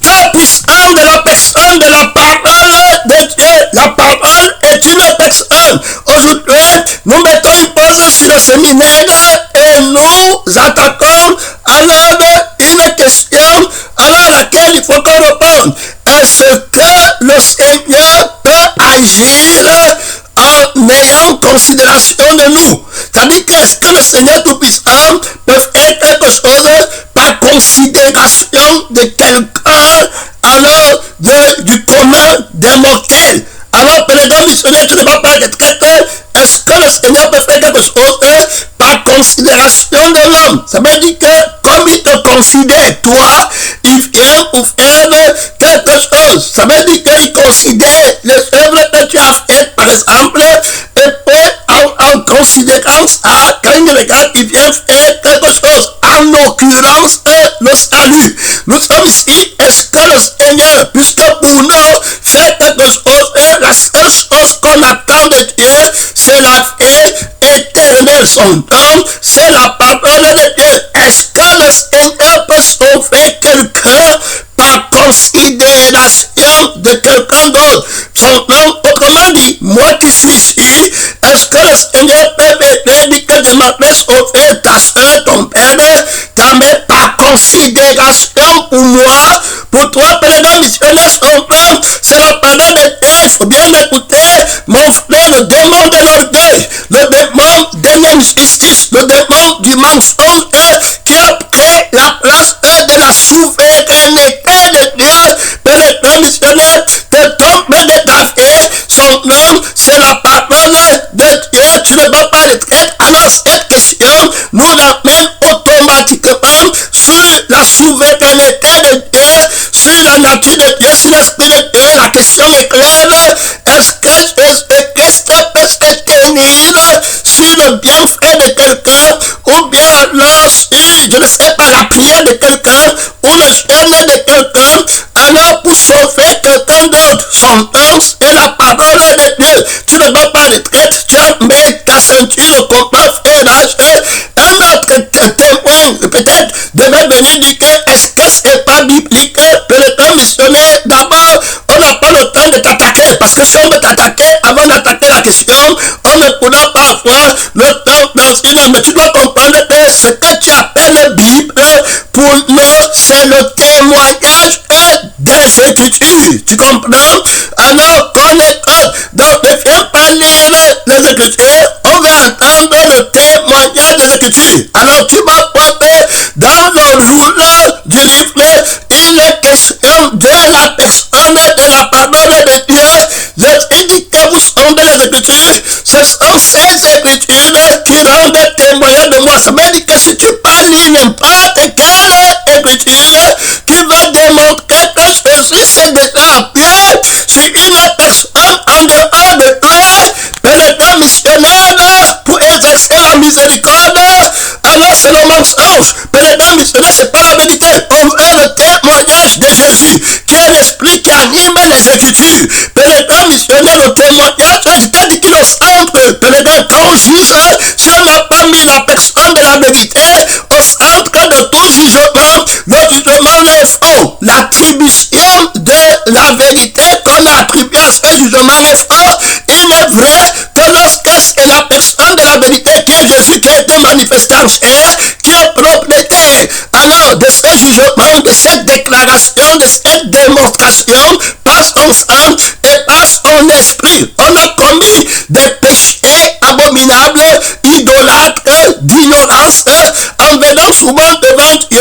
Très puissant de la personne de la parole de Dieu. La parole est une personne. Aujourd'hui, nous mettons une pause sur le séminaire et nous attaquons alors une question à laquelle il faut qu'on réponde. Est-ce que le Seigneur peut agir en ayant considération de nous? C'est-à-dire qu'est-ce que le Seigneur Tout-Puissant peut faire quelque chose par considération de quelqu'un, alors du commun des mortels? Alors, président missionnaire, tu ne vas pas être quelqu'un. Est-ce que le Seigneur peut faire quelque chose par considération de l'homme? Ça veut dire que comme il te considère, toi, il vient pour faire quelque chose. Ça veut dire qu'il considère les œuvres que tu as faites, par exemple, et puis en considérant ça, quand il regarde, il vient faire quelque chose. En l'occurrence, le salut. Nous sommes ici. Est-ce que le Seigneur, puisque pour nous, fait quelque chose, la seule chose qu'on attend de Dieu, c'est la vie éternelle. Son temps, c'est la parole de Dieu. Est-ce que le Seigneur peut sauver quelqu'un par considération de quelqu'un d'autre? Son nom, autrement dit, moi qui suis ici, est-ce que le Seigneur peut me dire que je m'appelle sauver ta soeur, ton père, ta mère par considération pour moi, pour toi, président missionnaire, son nom, c'est la parole de Dieu, il faut bien l'écouter, mon frère, le démon de l'orgueil, le démon de l'injustice, le démon du mensonge qui a pris la place de la souveraineté de Dieu, président missionnaire, te trompe de ta vie, son nom, c'est la parole de Dieu, tu ne vas pas le traiter. Alors cette question nous amène automatiquement sur la souveraineté de Dieu, sur la nature de Dieu, sur l'esprit de Dieu. La question est claire, est-ce que Jésus-Christ peut se tenir sur le bienfait de quelqu'un, ou bien alors sur, je ne sais pas, la prière de quelqu'un, ou le jeûne de quelqu'un, alors pour sauver quelqu'un d'autre? Son nom est la parole de Dieu. Tu ne vas pas le traiter, tu as mis ta ceinture, comprends, frère d'âge. Un autre témoin, peut-être, devait venir dire que est-ce que c'est pas biblique que le temps missionnaire, d'abord, on n'a pas le temps de t'attaquer, parce que si on veut t'attaquer, avant d'attaquer la question, on ne pourra pas avoir le temps dans une heure. Mais tu dois comprendre que ce que tu appelles Bible, pour nous, c'est le témoignage des Écritures. Tu comprends? Alors, qu'on écoute. Donc, ne viens pas lire les Écritures, on va entendre le témoignage des Écritures. Alors, tu vas voir dans le journal du livre, il est question de la personne de la parole de Dieu. Je dis que vous sondez les Écritures, ce sont ces Écritures qui rendent témoignage de moi. Ça veut dire que si tu parles n'importe quelle Écriture qui va démontrer que Jésus s'est déjà appuyé sur une personne en dehors de toi, président missionnaire, pour exercer la miséricorde, alors c'est le mensonge. Président missionnaire, c'est pas la vérité. On veut le témoignage de Jésus, qui est l'esprit qui anime les Écritures. Président missionnaire, le témoignage, c'est-à-dire qu'il est au centre. Président, quand on juge, si on n'a pas mis la personne de la vérité au centre de tout jugement, le jugement est faux. L'attribution de la vérité qu'on a attribuée à ce jugement est faux. Il est vrai que lorsque c'est la personne de la vérité qui est Jésus qui a été manifesté en chair, qui est propriétaire alors de ce jugement, de cette déclaration, de cette démonstration, par son sang et par son esprit, on a commis des péchés abominables, idolâtres, d'ignorance, en venant souvent devant Dieu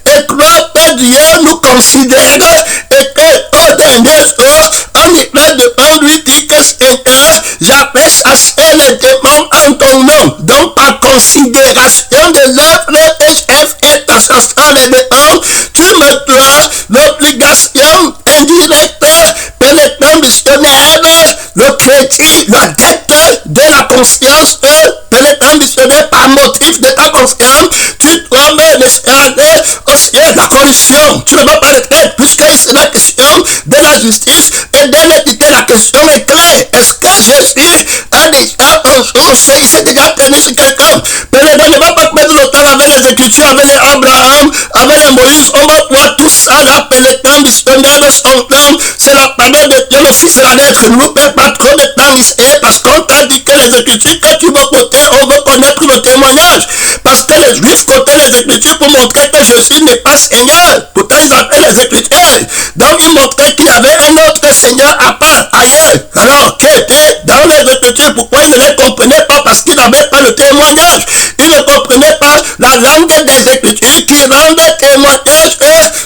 et croire que Dieu nous considère et que au dernier jour, on ira devant lui dire que Seigneur, j'avais chassé les démons en ton nom. Donc par considération de l'œuvre que j'ai faite en chassant les démons, tu me dois l'obligation indirecte, pénétrant missionnaire, le crédit, la dette de la conscience, pénétrant missionnaire par motif de ta conscience, tu dois me l'escalader au ciel, la corruption. Tu ne vas pas le traiter, puisque c'est la question de la justice et de l'équité. La question est claire. Est-ce que Jésus a déjà un jour, il s'est déjà tenu sur quelqu'un? Pénétrant, ne va pas perdre le temps avec les Écritures, avec Abraham, de Moïse, on va voir tout ça là, pénétrant missionnaire de son temps. C'est la parole de Dieu, le fils de la lettre. Ne nous perds pas trop de temps ici, parce qu'on t'a dit que les Écritures, quand tu veux côté, on veut connaître le témoignage. Parce que les Juifs côté les Écritures pour montrer que Jésus n'est pas Seigneur. Pourtant, ils appellent les Écritures. Donc, ils montraient qu'il y avait un autre Seigneur à part, ailleurs. Alors, qui était dans les Écritures, pourquoi ils ne les comprenaient pas? Parce qu'ils n'avaient pas le témoignage. Ils ne comprenaient pas la langue des Écritures qui rendent témoignage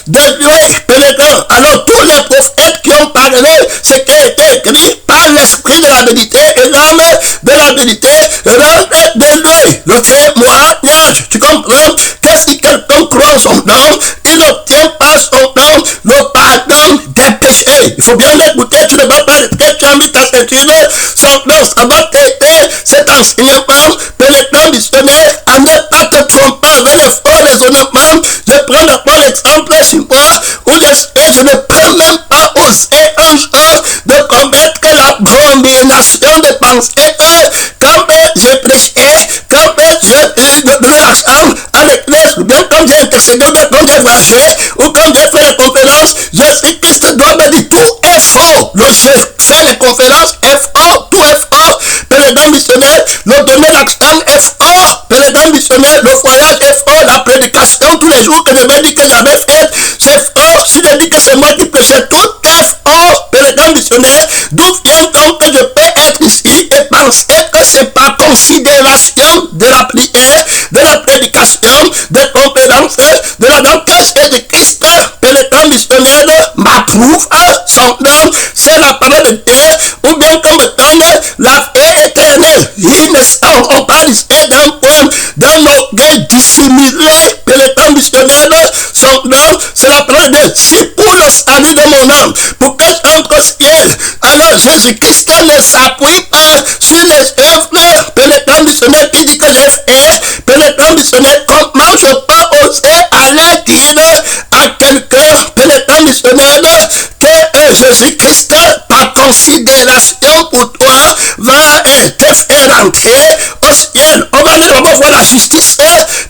de Dieu pénétrant. Alors, tous les prophètes qui ont parlé, ce qui a été écrit par l'esprit de la vérité et l'âme de la vérité rendent de lui le témoignage. Tu comprends? Que si quelqu'un croit en son nom, il obtient par son nom le pardon des péchés. Il faut bien l'écouter, tu ne vas pas être que tu as mis ta ceinture, son nom, ça va t'aider, cet enseignement pénétrant missionnaire, à ne pas te tromper avec les faux raisonnements. Je prends d'abord l'exemple chez moi, où je ne peux même pas oser un jour de commettre l'abomination de penser quand je prêchais, quand je donnais l'argent à l'église, ou bien quand j'ai intercédé, ou bien quand j'ai voyagé, ou quand j'ai fait les conférences, Jésus-Christ doit me dire tout est faux. Je fais les conférences est faux, tout est faux. Pénétrant missionnaire, le donner l'argent est faux. Pénétrant missionnaire, le voyage est faux. La prédication tous les jours que je me dis que j'avais fait, c'est faux. Si je dis que c'est moi qui prêchais, tout est faux. Pénétrant missionnaire, d'où vient donc que je peux être ici et penser que c'est par considération de la prière, de la prédication, des conférences, de la danse et de Christ, pénétrant missionnaire, m'approuve son nom, c'est la parole de Dieu, ou bien qu'on me donne la paix éternelle. Ils ne s'en pas risqués d'un point, d'un orgueil dissimulé, pénétrant missionnaire, son nom, c'est la parole de Dieu. Si pour le salut de mon âme, pour que j'entre au ciel, alors Jésus-Christ ne s'appuie pas sur les œuvres, pénétrant missionnaire qui dit que j'ai fait, pénétrant missionnaire, comment je peux oser aller dire à quelqu'un, pénétrant missionnaire, que Jésus-Christ, par considération pour toi, va te faire entrer au ciel. On va voir la justice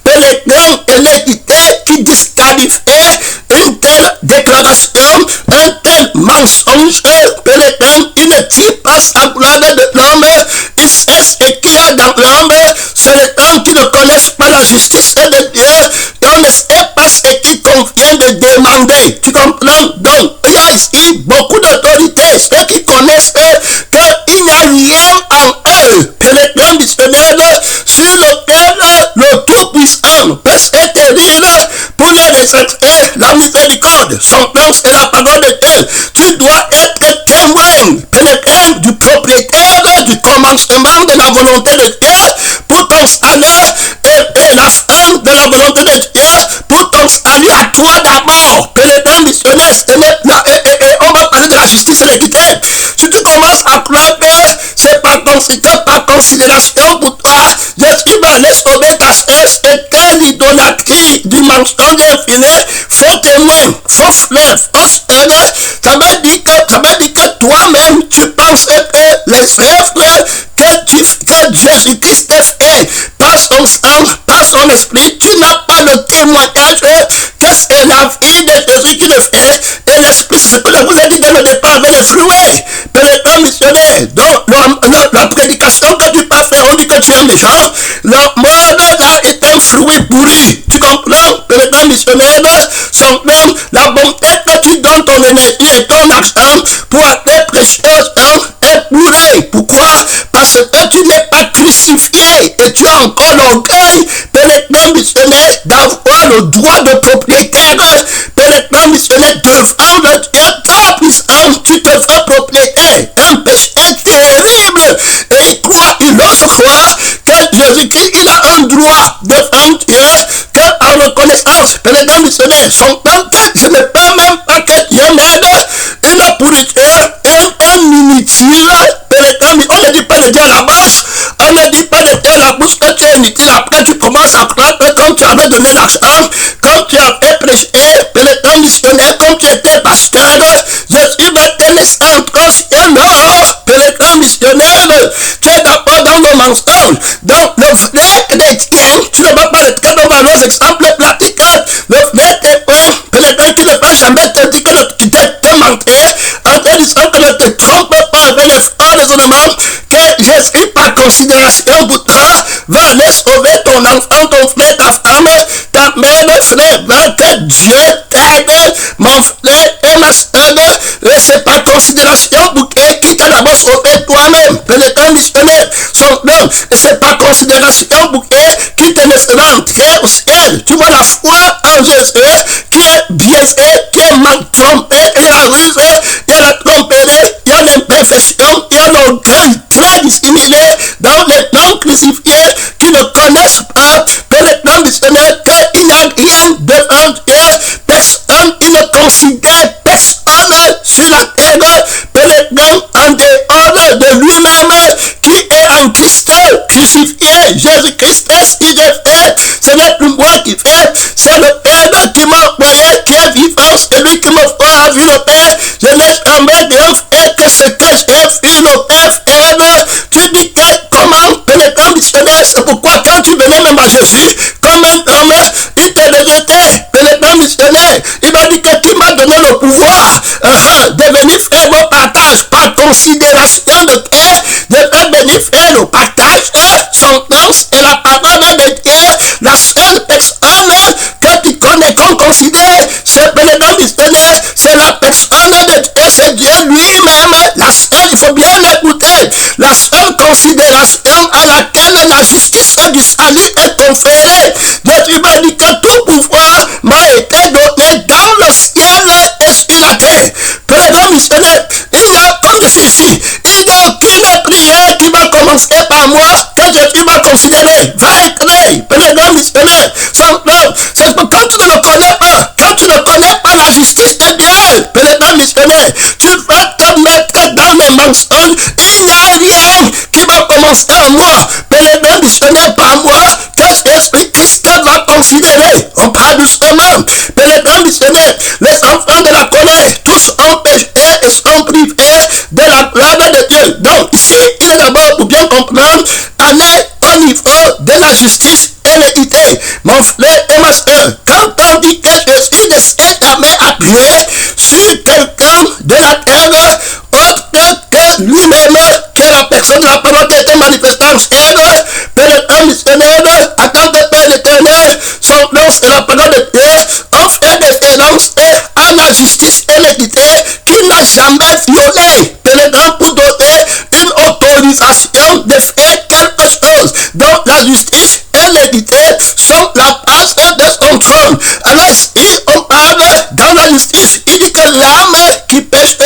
pénétrant et l'équité qui disqualifie une telle déclaration, un tel mensonge pénétrant. Il ne tire pas sa gloire de l'homme, il sait ce qu'il y a dans l'homme. C'est les gens qui ne connaissent pas la justice de Dieu, et on ne sait pas ce qu'il convient de demander. Tu comprends? Donc, il y a ici beaucoup d'autorités, ceux qui connaissent qu'il n'y a rien en eux, pénétrant missionnaire, sur lequel le Tout-Puissant peut s'établir pour les respecter la miséricorde. Son nom, c'est la parole de Dieu. Tu dois être témoin, pénétrant du propriétaire du commencement de la volonté de Dieu pour ton salut et la fin de la volonté de Dieu pour ton salut à toi d'abord. Pénétrant missionnaire, on va parler de la justice et l'équité. Si tu commences à croire que c'est par considération pour toi, Jésus va aller sauver ta soeur, c'était l'idolâtrie du mensonge infini, faux témoin, faux frère, faux sœur. Ça veut dire que toi-même, tu penses que les œuvres que Jésus-Christ fait par son sang, par son esprit, tu n'as pas le témoignage que c'est la vie de Jésus qui le fait, et l'esprit, c'est ce que je vous ai dit dès le départ avec les fruits, pénétrant missionnaire. Donc, la prédication que tu peux faire, on dit que tu es méchant, le monde là est un fruit pourri. Tu comprends? Pénétrant missionnaire, son nom, la bonté que tu donnes ton énergie et ton argent pour aller prêcher aux gens est pourri. Pourquoi? Parce que tu n'es pas crucifié et tu as encore l'orgueil, pénétrant missionnaire, d'avoir le droit de propriétaire, pénétrant missionnaire, devant le Dieu Tout-Puissant, tu te fais propriétaire. Un péché terrible. Et il croit, il ose croire que Jésus-Christ, il a un droit devant Dieu, qu'en reconnaissance, pénétrant missionnaire, son nom, je ne peux même pas que Dieu m'aide, une pourriture, un inutile, pénétrant, on ne dit pas de Dieu à la base, on ne dit pas de Dieu à la bouche que tu es inutile. Après, tu commences à croire que quand tu avais donné l'argent, quand tu avais prêché, pénétrant missionnaire, comme tu étais pasteur, Jésus va te laisser entrer au ciel. Non, pénétrant missionnaire, tu es d'abord dans le mensonge. Donc, le vrai chrétien, tu ne vas pas être dans nos exemples pratiques. Le vrai considération pour toi, va aller sauver ton enfant, ton frère, ta femme, ta mère, le frère, va que Dieu t'aide, mon frère et ma soeur, et c'est par considération pour qui t'a d'abord sauvé toi-même, pénétrant missionnaire, son homme, et c'est par considération pour qui te laissera entrer au ciel. Tu vois la foi en Jésus qui est biaisée, qui est mal trompée, et la ruse, et la tromperie, il y a l'imperfection, il y a l'orgueil très dissimulé dans les non crucifiés qui ne connaissent pas, pénétrant missionnaire, qu'il n'y a rien devant Dieu, personne, il ne considère personne sur la terre, pénétrant en dehors de lui-même, qui est en Christ crucifié. Jésus-Christ, ce qu'il a fait, ce n'est plus moi qui fais, c'est le Père qui m'a envoyé, qui est vivant, c'est lui qui m'a vu le Père. Je n'ai jamais bien fait que ce que j'ai vu le Père faire. Tu dis que comment pénétrant missionnaire, c'est pourquoi quand tu venais même à Jésus, comme un homme, il te rejetait, pénétrant missionnaire, il m'a dit que tu m'as donné le pouvoir de venir faire mon partage par considération de Père, de faire venir faire le partage, son nom et la parole de Dieu, la seule personne que tu connais, qu'on considère, c'est pénétrant missionnaire, c'est la personne de Dieu, c'est Dieu lui-même, la seule, il faut bien l'écouter, la seule considération à laquelle la justice du salut est conférée. Jésus m'a dit que tout pouvoir m'a été donné dans le ciel et sur la terre. Pénétrant missionnaire, il y a, comme je suis ici, il n'y a aucune prière qui va commencer par moi, que Jésus va considérer, va écrire, pénétrant missionnaire, son nom. C'est quand tu ne le connais pas, quand tu ne connais pas la justice de Dieu, pénétrant missionnaire, tu vas te mettre dans les mensonges. Il n'y a rien qui va commencer en moi, pénétrant missionnaire par moi, que Jésus-Christ va considérer. On parle doucement, pénétrant missionnaire, les enfants de la colère, tous ont péché et sont privés de la gloire de Dieu. Donc ici, il est d'abord pour bien comprendre, aller au niveau de la justice et l'équité. Mon frère et ma soeur, quand on dit que Jésus ne s'est jamais appuyé sur quelqu'un de la terre autre que lui-même, que la personne, la parole qui a été manifestée en chair, pénétrant missionnaire, à tant que Père l'éternel, son nom et la parole de Dieu, on fait référence à la justice et l'équité qui n'a jamais violé, pénétrant pour donner une autorisation de faire quelque chose. Donc la justice et l'équité sont la base de son trône. Alors ici, on parle dans la justice, il dit que l'âme qui pêche,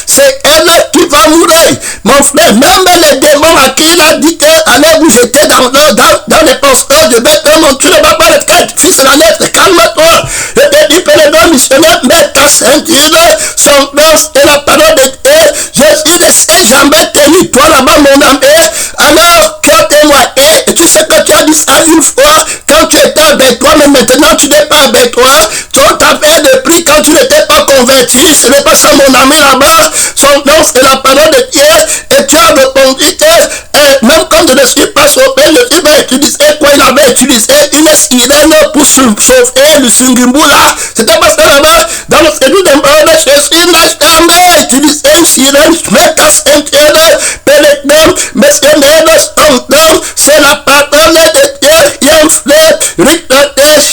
c'est elle qui va mourir. Mon frère, même les démons à qui il a dit que allez vous jeter dans les penseurs, je vais te montrer, tu ne vas pas le faire, fils de la lettre, calme-toi. Je te dis que les deux missionnaires mettent ta ceinture, son nom et la parole de Dieu. Jésus ne s'est jamais tenu, toi là-bas mon ami, alors tu as témoigné, et tu sais que tu as dit ça une fois, quand tu étais avec toi, mais maintenant tu n'es pas avec toi, ton affaire de prix quand tu n'étais pas converti, ce n'est pas ça mon ami là-bas, son nom c'est la parole de Dieu, et tu as répondu que même quand je ne suis pas sauvé, je vais utiliser quoi il avait utilisé une sirène pour sauver le Sungimboula. C'était pas ça là-bas. Dans le séjour de mort de Jésus, n'a jamais utilisé une sirène. Mais ta ceinture, pénétrant, messieurs, mais son nom, c'est la parole de Dieu. Il y a un frère,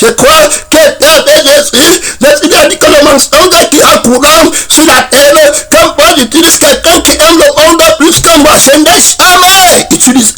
je crois, qui était avec Jésus. Jésus a dit que le mensonge qui a courant sur la terre, quand moi j'utilise quelqu'un qui aime le monde plus que moi, je n'ai jamais utilisé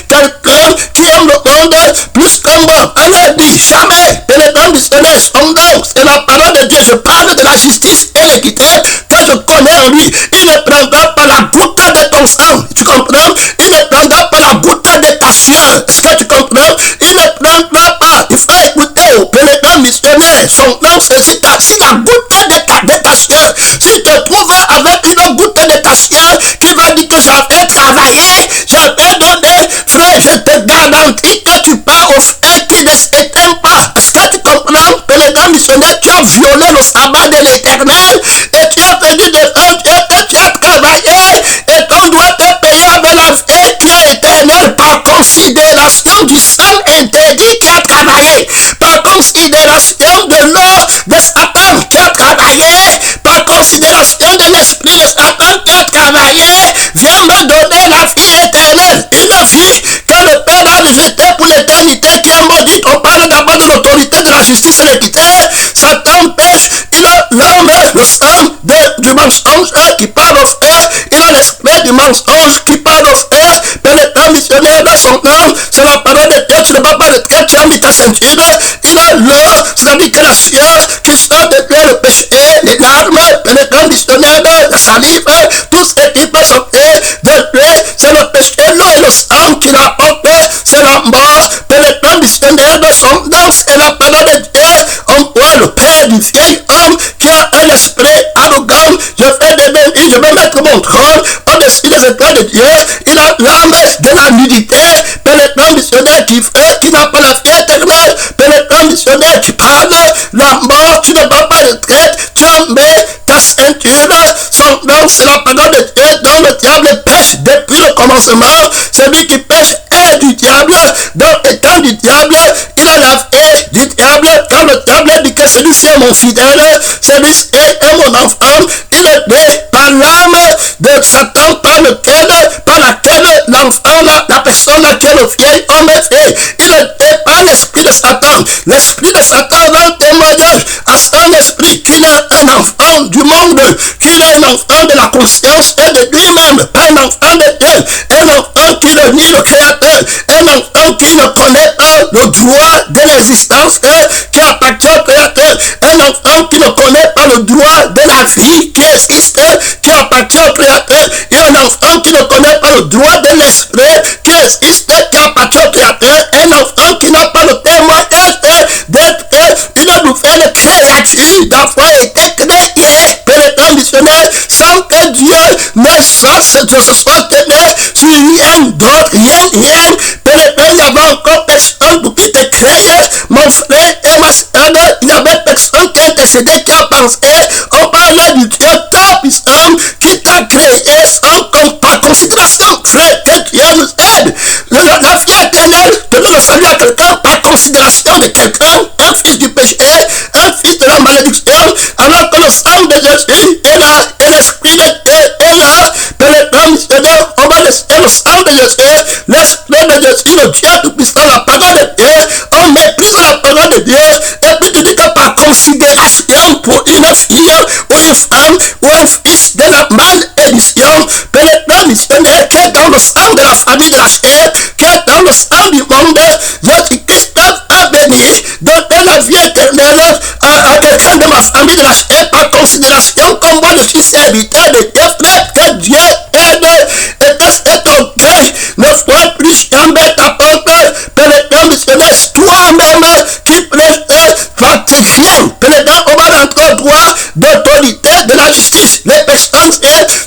quelqu'un qui aime le monde plus que moi. On a dit jamais, pénétrant missionnaire, son nom, c'est la parole de Dieu. Je parle de la justice et l'équité que je connais en lui. Il ne prendra pas la goutte de ton sang, tu comprends? Il ne prendra pas la goutte de ta sueur. Est-ce que tu comprends? Il ne prendra pas, il faut écouter au pénétrant missionnaire, son nom c'est si la goutte de ta sueur, si te trouves avec une goutte de ta sueur qui va dire que j'avais travaillé, j'avais donné, frère, je te garantis que tu pars au frère qui ne s'éteint pas. Est-ce que tu comprends? Pénétrant missionnaire, tu as violé le sabbat de l'éternel et tu es venu devant Dieu que tu as travaillé et qu'on doit te payer avec la vie qui est éternelle par considération du sang interdit qui a travaillé, par considération de l'eau de Satan qui a travaillé, par considération de l'esprit de Satan qui a travaillé, viens me donner la vie éternelle, une vie est maudite. On parle d'abord de l'autorité de la justice et l'équité. Satan pêche, il a l'âme, le sang du mensonge qui parle au frère. Il a l'esprit du mensonge qui parle au frère. Pénétrant missionnaire dans son âme, c'est la parole de Dieu. Tu ne vas pas le traiter, tu as mis ta ceinture. Il a l'eau, c'est-à-dire que la sueur qui sort de Dieu, le péché, les larmes, pénétrant missionnaire, la salive, tout ce qui peut sortir de Dieu, c'est le péché, l'eau et le sang qui l'apporte, c'est la mort. Pénétrant missionnaire dans son âme, c'est la parole de Dieu. On voit le Père du vieil homme qui a un esprit arrogant. Je fais des bénis, je vais mettre mon trône au-dessus des étoiles de Dieu. Il a l'âme de la nudité. Pénétrant missionnaire qui fait, qui n'a pas la vie éternelle. Pénétrant missionnaire qui parle, la mort, tu ne vas pas le traiter. Tu en mets ta ceinture. Son nom, c'est la parole de Dieu dont le diable pêche depuis le commencement. Celui qui pêche est du diable. Donc, étant du diable, il a la vie du diable. Quand le diable dit que celui-ci est mon fidèle, celui-ci est mon enfant, il est né par l'âme de Satan, par laquelle l'enfant, la personne à qui le vieil homme est fait. Il est né par l'esprit de Satan. L'esprit de Satan rend témoignage à son esprit qu'il est un enfant du monde, qu'il est un enfant de la conscience et de lui-même, pas un enfant de Dieu, un enfant qui ne nie le Créateur, un enfant qui ne connaît pas le droit de l'existence qui appartient au Créateur, un enfant qui ne connaît pas le droit de la vie qui existe, qui appartient au Créateur, et un enfant qui ne connaît pas le droit de l'esprit qui existe, qui appartient au Créateur, un enfant qui n'a pas le témoignage d'être une nouvelle créature, d'avoir été créé, pénétrant missionnaire, sans que Dieu ne se soit tenu sur rien d'autre, rien, pénétrant, il y avait encore personne pour qui te créer, mon frère et ma soeur, il y avait personne qui a décédé, qui a pensé, on parlait du Dieu tout-puissant qui t'a créé par considération, frère, que Dieu nous aide. La vie éternelle, donner le salut à quelqu'un par considération de quelqu'un, un fils du péché, un fils de la malédiction, alors que le sang de Jésus est là, et l'esprit de Dieu est là, pénétrant missionnaire, on va laisser le sang de Jésus, l'esprit de Jésus, le Dieu tout-puissant, la parole de Dieu, on méprise la parole de Dieu, et puis tu dis que par considération pour une fille, ou une femme, ou un fils de la malédiction, pénétrant missionnaire qui est dans le sang de la famille de la chair, qui est dans le sang du monde, Jésus-Christ a béni, donner la vie éternelle à quelqu'un de ma famille de la chair par considération comme moi je suis serviteur de Dieu, frère, que Dieu aide, et que cet orgueil ne soit plus jamais ta porte, pénétrant missionnaire, toi-même qui prêche, viens, pénétrant, on va rentrer au droit d'autorité de la justice. Les personnes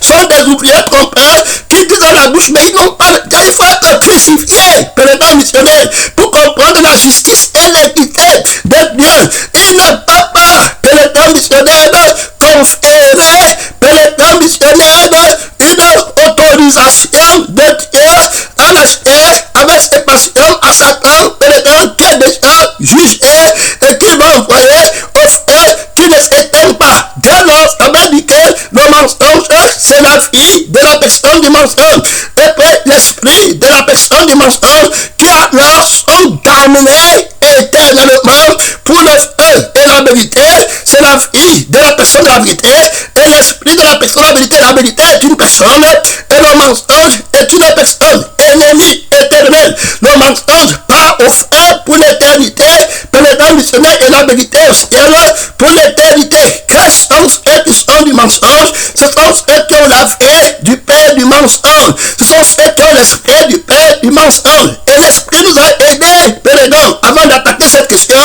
sont des ouvriers trompeurs qui disent à la bouche, mais ils n'ont pas le temps, il faut être crucifié, pénétrant missionnaire, pour comprendre la justice et l'équité de Dieu. Il ne peut pas, pénétrant missionnaire, conférer, pénétrant missionnaire, une autorisation de Dieu à la chair avec ses passions à Satan, pénétrant qui est déjà jugé et qui va envoyer au frère qui ne s'éteint pas. Dès lors, ça veut dire que le mensonge, c'est la vie de la personne du mensonge. Et puis l'esprit de la personne du mensonge qui alors sont damnés éternellement pour le feu et la vérité, c'est la vie de la personne de la vérité, et l'esprit de la personne de la vérité. La vérité est une personne, et le mensonge est une personne, ennemie éternelle. Le mensonge part au feu pour l'éternité, pénétrant missionnaire, et la vérité au ciel pour l'éternité. Quels sont ceux qui sont du mensonge? Ce sont ceux qui ont la vie du père du mensonge. Ce sont ceux qui ont l'esprit du père du mensonge. Et l'esprit nous a aidés, pénétrant, avant d'attaquer cette question,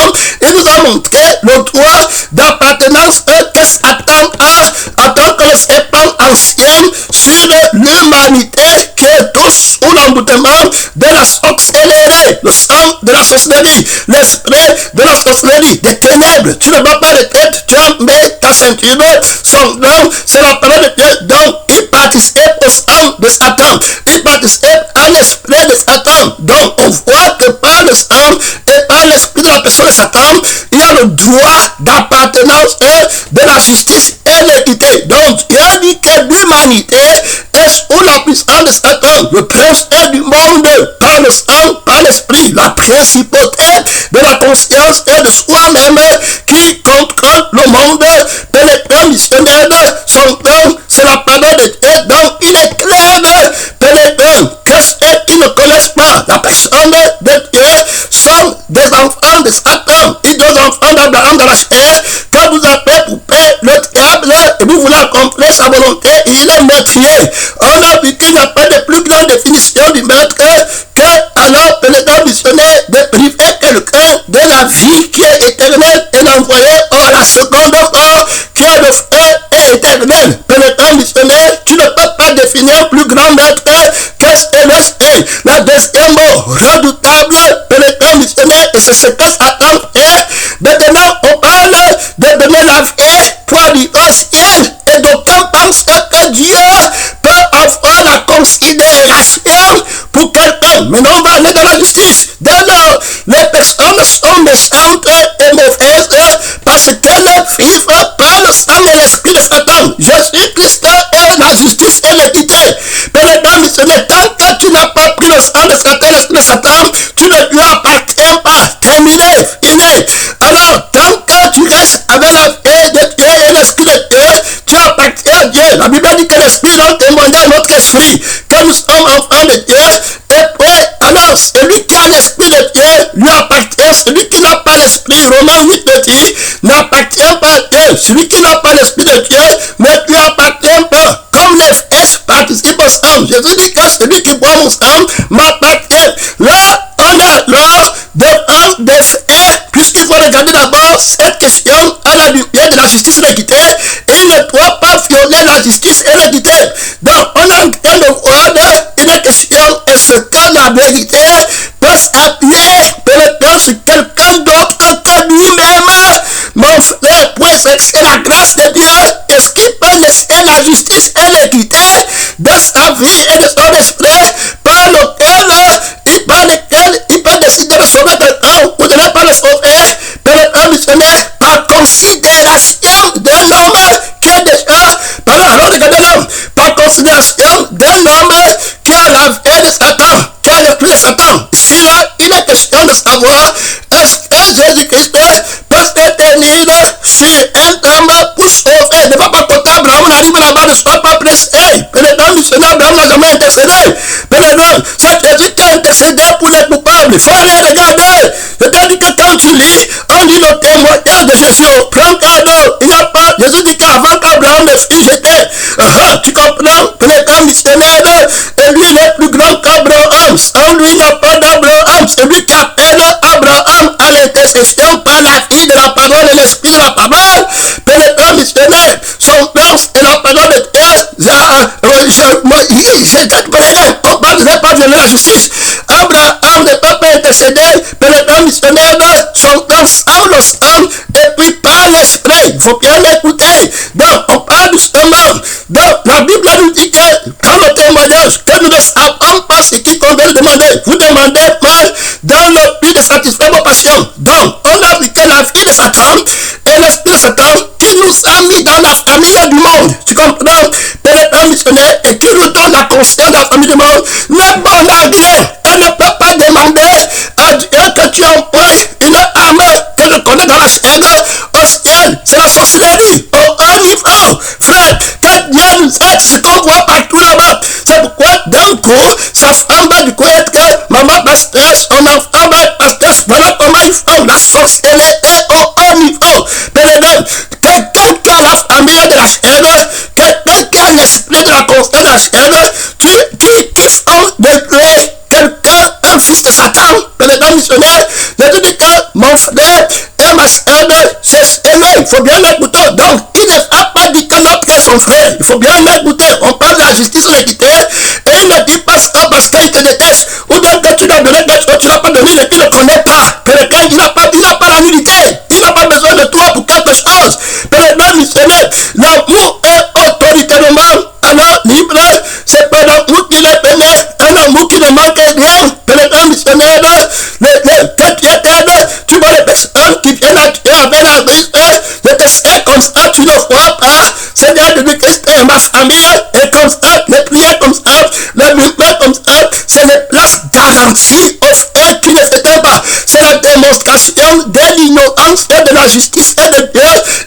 il nous a montré le droit d'appartenance que Satan a en tant que le serpent ancien sur l'humanité qui est tous sous l'emboutement de la sorcellerie, le sang de la sorcellerie, l'esprit de la sorcellerie, des ténèbres. Tu ne vas pas de tête, tu en mets ta ceinture, son nom, c'est la parole de Dieu. Donc, il participe au sang de Satan, il participe à l'esprit de Satan. Donc, on voit que par le sang et par l'esprit de la personne de Satan, il y a le droit d'appartenance de la justice et l'équité. Donc, Dieu dit que l'humanité est sous la puissance de Satan, le prince du monde, par le sang, par l'esprit, la principauté connaissance de soi-même qui contrôle le monde. Pénétrant missionnaire, son don, c'est la parole de Dieu, donc il est clair. Pénétrant, qu'est-ce qu'ils ne connaissent pas? La personne de Dieu sont des enfants de Satan, et des enfants d'Abraham dans la chair. Quand vous appelez pour paix le diable et vous voulez accomplir sa volonté, il est meurtrier. On a vu qu'il n'y a pas de plus grande définition du meurtre que alors pénétrant missionnaire de priver quelqu'un de la vie qui est éternelle et l'envoyer à la seconde mort qui est le feu et éternel. Pénétrant missionnaire, tu ne peux pas définir plus grand meurtre qu'est-ce que l'esprit. La deuxième mort, redoutable, pénétrant missionnaire, et c'est ce que Satan fait. Maintenant, on parle de donner la vie pour aller au ciel, et d'aucuns pensent que Dieu peut avoir la considération pour quelqu'un. Maintenant, on va aller dans la justice. Dès lors, les personnes sont méchantes et mauvaises parce qu'elles vivent par le sang et l'esprit de Satan. Jésus-Christ est la justice et l'équité. Pénétrant missionnaire, tant que tu n'as pas pris le sang de Satan, l'esprit de Satan, tu ne lui appartiens pas. Terminé, fini. Alors, tant que tu restes avec la paix de Dieu et l'esprit de Dieu, tu appartiens à Dieu. La Bible dit que l'esprit doit témoigner à notre esprit que nous sommes enfants de Dieu. Et puis, alors, celui qui a l'esprit de Dieu lui appartient. Celui qui n'a pas l'esprit, Romains 8 le dit, n'appartient pas à Dieu. Celui qui n'a pas l'esprit de Dieu ne lui appartient pas. Comme les fesses participent au sang. Jésus dit que celui qui boit mon sang m'appartient. Là, on est alors devant des faits, puisqu'il faut regarder d'abord cette question à la lumière de la justice et l'équité. Il ne doit pas violer la justice et l'équité. Donc, on est en train de voir une question, est-ce que la vérité peut s'appuyer pénétrant sur quelqu'un d'autre que nous-mêmes? Mon frère, pour exercer la grâce de Dieu, est-ce qu'il peut laisser la justice et l'équité de sa vie et de son esprit par lequel il peut décider de sauver quelqu'un ou de ne pas le sauver? Pénétrant missionnaire, par considération d'un homme qui est déjà, regardez l'homme, par considération d'un homme qui a la vie de Satan, qui a l'esprit de Satan. Ici là, il est question de savoir, est-ce que Jésus-Christ peut se tenir sur un homme pour sauver? Ne va pas compter Abraham, on arrive là-bas, ne sois pas pressé. Pénétrant missionnaire, Abraham n'a jamais intercédé. Pénétrant, c'est Jésus qui a intercédé pour les coupables. Il faut aller regarder. C'est-à-dire que quand tu lis, on dit le témoignage de Jésus. Prends cadeau. Il n'y a pas. Jésus dit qu'avant qu'Abraham ne fût jeté. Tu comprends? Pénétrant missionnaire, et lui il est plus grand qu'Abraham. Sans lui, il n'y a pas d'Abraham. C'est lui qui appelle Abraham à l'intercession par la vie de la parole et l'esprit de la parole. Pénétrant missionnaire, son père et la parole de Dieu. On ne pas violer la justice. Abraham ne peut pas intercéder. Pénétrant missionnaire, son père sans le sang et puis par l'esprit. Il faut bien l'écouter. Donc, on parle justement. Donc, la Bible nous dit que dans le témoignage, que nous ne savons pas ce qui convient de demander. Vous demandez mal dans le but de satisfaire vos passions. Donc, on a vu que la vie de Satan et l'esprit de Satan qui nous a mis dans la famille du monde. Tu comprends? Pénétrant missionnaire et qui nous donne la conscience de la famille du monde n'est bon à rien. Elle ne peut pas demander à Dieu que tu emploies une arme que je connais dans la chair au ciel. C'est la sorcellerie au haut niveau. Frère, que Dieu nous aide, c'est ce qu'on voit partout là-bas. C'est pourquoi d'un coup, sa femme va du coup être que maman pasteur, son enfant va être pasteur. Voilà comment ils font. La sorcellerie est au haut niveau. Pénétrant, quelqu'un qui a la famille de la chair, quelqu'un qui a l'esprit de la conscience de la chair, qui font de lui quelqu'un, un fils de Satan, pénétrant missionnaire. Je te dis que mon frère et ma soeur, c'est lui, il faut bien l'écouter. Donc, il ne va pas dire que l'autre est son frère. Il faut bien l'écouter. On parle de la justice et l'équité. Et il ne dit pas ça parce qu'il te déteste. Ou bien que tu dois donner quelque chose, tu n'as pas donné et qu'il ne connaît pas. Pénétrant, il n'a pas la nudité. Il n'a pas besoin de toi pour quelque chose. Pénétrant missionnaire, l'amour est autoritairement alors libre. C'est pas l'amour qui est donné, un amour qui ne manque rien. Pénétrant missionnaire, que tu aides, tu vois les personnes qui viennent à Dieu avec la vie. Je te sais comme ça, tu ne vois pas. Seigneur de Christ, ma famille est comme ça, les prières comme ça, les mouvements comme ça. C'est les places garanties aux frères qui ne s'éteignent pas. C'est la démonstration démonstration de l'ignorance et de la justice et de Dieu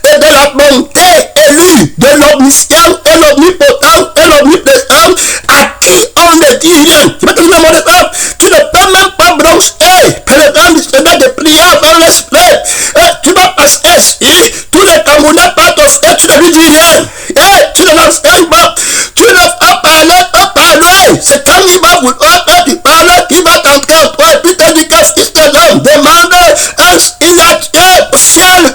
et de la bonté élue de l'omniscient et l'omnipotent et l'omniprésent à qui on ne dit rien. Je vais te donner mon exemple. Tu ne peux même pas broncher, pèlerin missionnaire de prière par l'esprit. Tu vas passer ici, tous les Camerounais par ton frère, tu ne lui dis rien. Tu ne l'enseignes pas. Tu ne vas parler. C'est quand il va vouloir que tu parles, qu'il va t'entrer en toi et puis te dit que fils de l'homme demande il a Dieu au ciel,